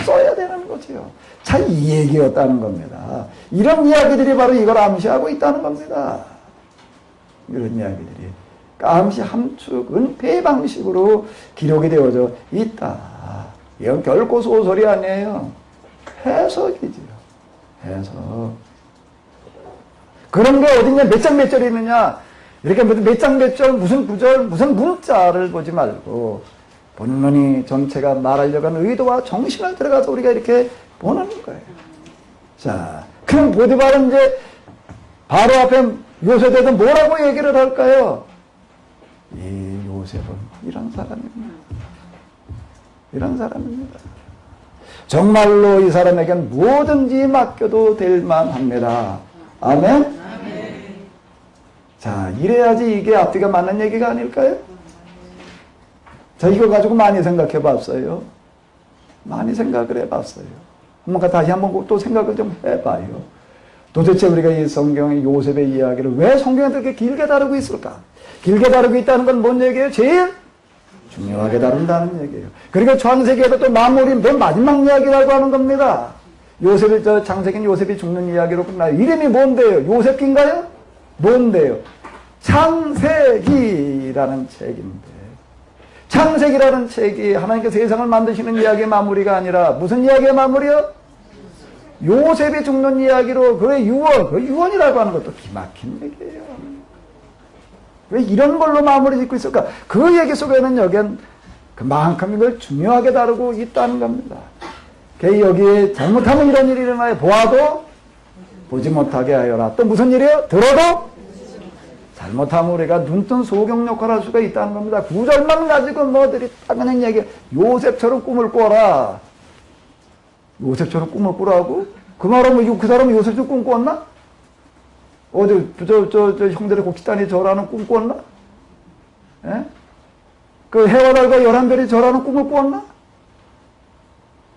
써야 되는 거죠. 자, 이 얘기였다는 겁니다. 이런 이야기들이 바로 이걸 암시하고 있다는 겁니다. 이런 이야기들이 깜시 함축 은폐 방식으로 기록이 되어져 있다. 이건 결코 소설이 아니에요. 해석이죠. 해석. 그런 게 어딨냐? 몇 장 몇 절이 있느냐? 이렇게 몇 장 몇 절, 무슨 구절, 무슨 문자를 보지 말고 본문이 전체가 말하려고 하는 의도와 정신을 들어가서 우리가 이렇게 보는 거예요. 자, 그럼 보디발은 이제 바로 앞에 요셉에도 뭐라고 얘기를 할까요? 이 요셉은 이런 사람입니다. 이런 사람입니다. 정말로 이 사람에겐 뭐든지 맡겨도 될 만합니다. 아멘? 자, 이래야지 이게 앞뒤가 맞는 얘기가 아닐까요? 자, 이거 가지고 많이 생각해 봤어요. 많이 생각을 해 봤어요. 다시 한번 또 생각을 좀 해봐요. 도대체 우리가 이 성경의 요셉의 이야기를 왜 성경에 그렇게 길게 다루고 있을까? 길게 다루고 있다는 건 뭔 얘기예요? 제일 중요하게 다룬다는 얘기예요. 그리고 창세기에도 또 마무리, 맨 마지막 이야기라고 하는 겁니다. 요셉이, 창세기는 요셉이 죽는 이야기로 끝나요. 이름이 뭔데요? 요셉기인가요? 뭔데요? 창세기라는 책인데, 창세기라는 책이 하나님께서 세상을 만드시는 이야기의 마무리가 아니라 무슨 이야기의 마무리요? 요셉이 죽는 이야기로, 그래, 유언, 그 유언이라고 하는 것도 기막힌 얘기예요. 왜 이런 걸로 마무리 짓고 있을까? 그 얘기 속에는 여기엔 그만큼 이걸 중요하게 다루고 있다는 겁니다. 여기에 잘못하면 이런 일이 일어나요. 보아도 보지 못하게 하여라. 또 무슨 일이에요? 들어도 잘못하면 우리가 눈뜬 소경 역할을 할 수가 있다는 겁니다. 구절만 가지고 너들이 당연한 얘기, 요셉처럼 꿈을 꿔라. 요셉처럼 꿈을 꾸라고? 그 말하면 그 사람은 요셉처럼 꿈 꿨나? 어디 저 형들의 곡식단이 저라는 꿈 꿨나? 예? 그 해와 달과 11별이 저라는 꿈을 꿨나?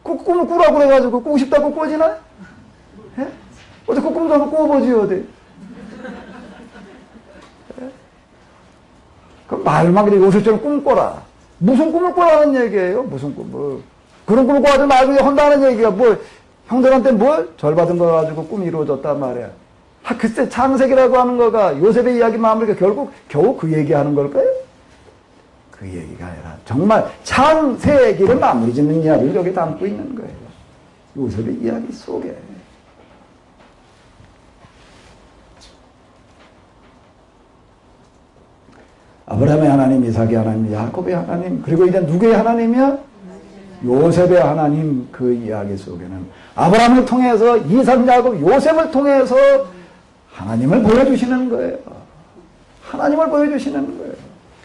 그 꿈을 꾸라고 그래가지고 꾸고 싶다고 꿔지나? 예? 어디 그 꿈도 한번 꿔보지 어디? 예? 그 말만 그래. 요셉처럼 꿈 꿔라. 무슨 꿈을 꿔라는 얘기예요? 무슨 꿈을? 그런 꿈을 꿔하지 말고 한다는 얘기가 뭐 형들한테 뭘 절 받은 거 가지고 꿈이 이루어졌단 말이야. 글쎄 창세기라고 하는 거가 요셉의 이야기 마무리가 결국 겨우 그 얘기하는 걸까요? 그 얘기가 아니라 정말 창세기를 마무리 짓는 이야기를 여기 담고 있는 거예요. 요셉의 이야기 속에. 아브라함의 하나님, 이삭의 하나님, 야곱의 하나님, 그리고 이제 누구의 하나님이야? 요셉의 하나님 그 이야기 속에는 아브라함을 통해서 이삭, 야곱, 요셉을 통해서 하나님을 보여주시는 거예요. 하나님을 보여주시는 거예요.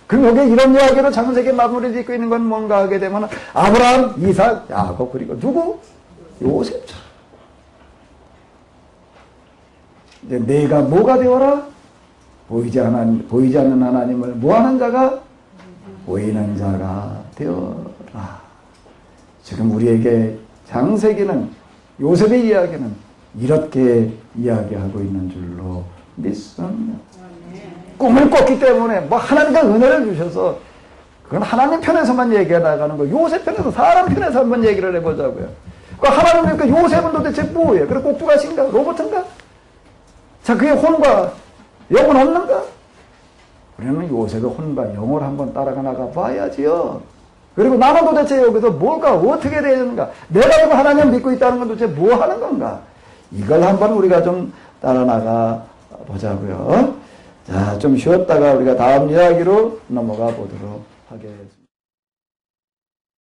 그럼 여기에 이런 이야기로 창세기 마무리 짓고 있는 건 뭔가 하게 되면 아브라함, 이삭, 야곱 그리고 누구? 요셉처럼. 이제 내가 뭐가 되어라? 보이지 않는 하나님을 뭐하는 자가? 보이는 자가 되어라. 지금 우리에게 창세기는 요셉의 이야기는 이렇게 이야기하고 있는 줄로 믿습니다. 꿈을 꿨기 때문에 뭐 하나님과 은혜를 주셔서 그건 하나님 편에서만 얘기해 나가는 거예요. 요셉 편에서 사람 편에서 한번 얘기를 해보자고요. 그 하나님 그러니까 요셉은 도대체 뭐예요? 그래 꼭두가신가? 로봇인가? 자 그의 혼과 영은 없는가? 우리는 요셉의 혼과 영을 한번 따라가 나가 봐야지요. 그리고 나는 도대체 여기서 뭘까? 어떻게 되는가? 내가 이거 하나님 믿고 있다는 건 도대체 뭐 하는 건가? 이걸 한번 우리가 좀 따라 나가 보자고요. 자, 좀 쉬었다가 우리가 다음 이야기로 넘어가 보도록 하겠습니다.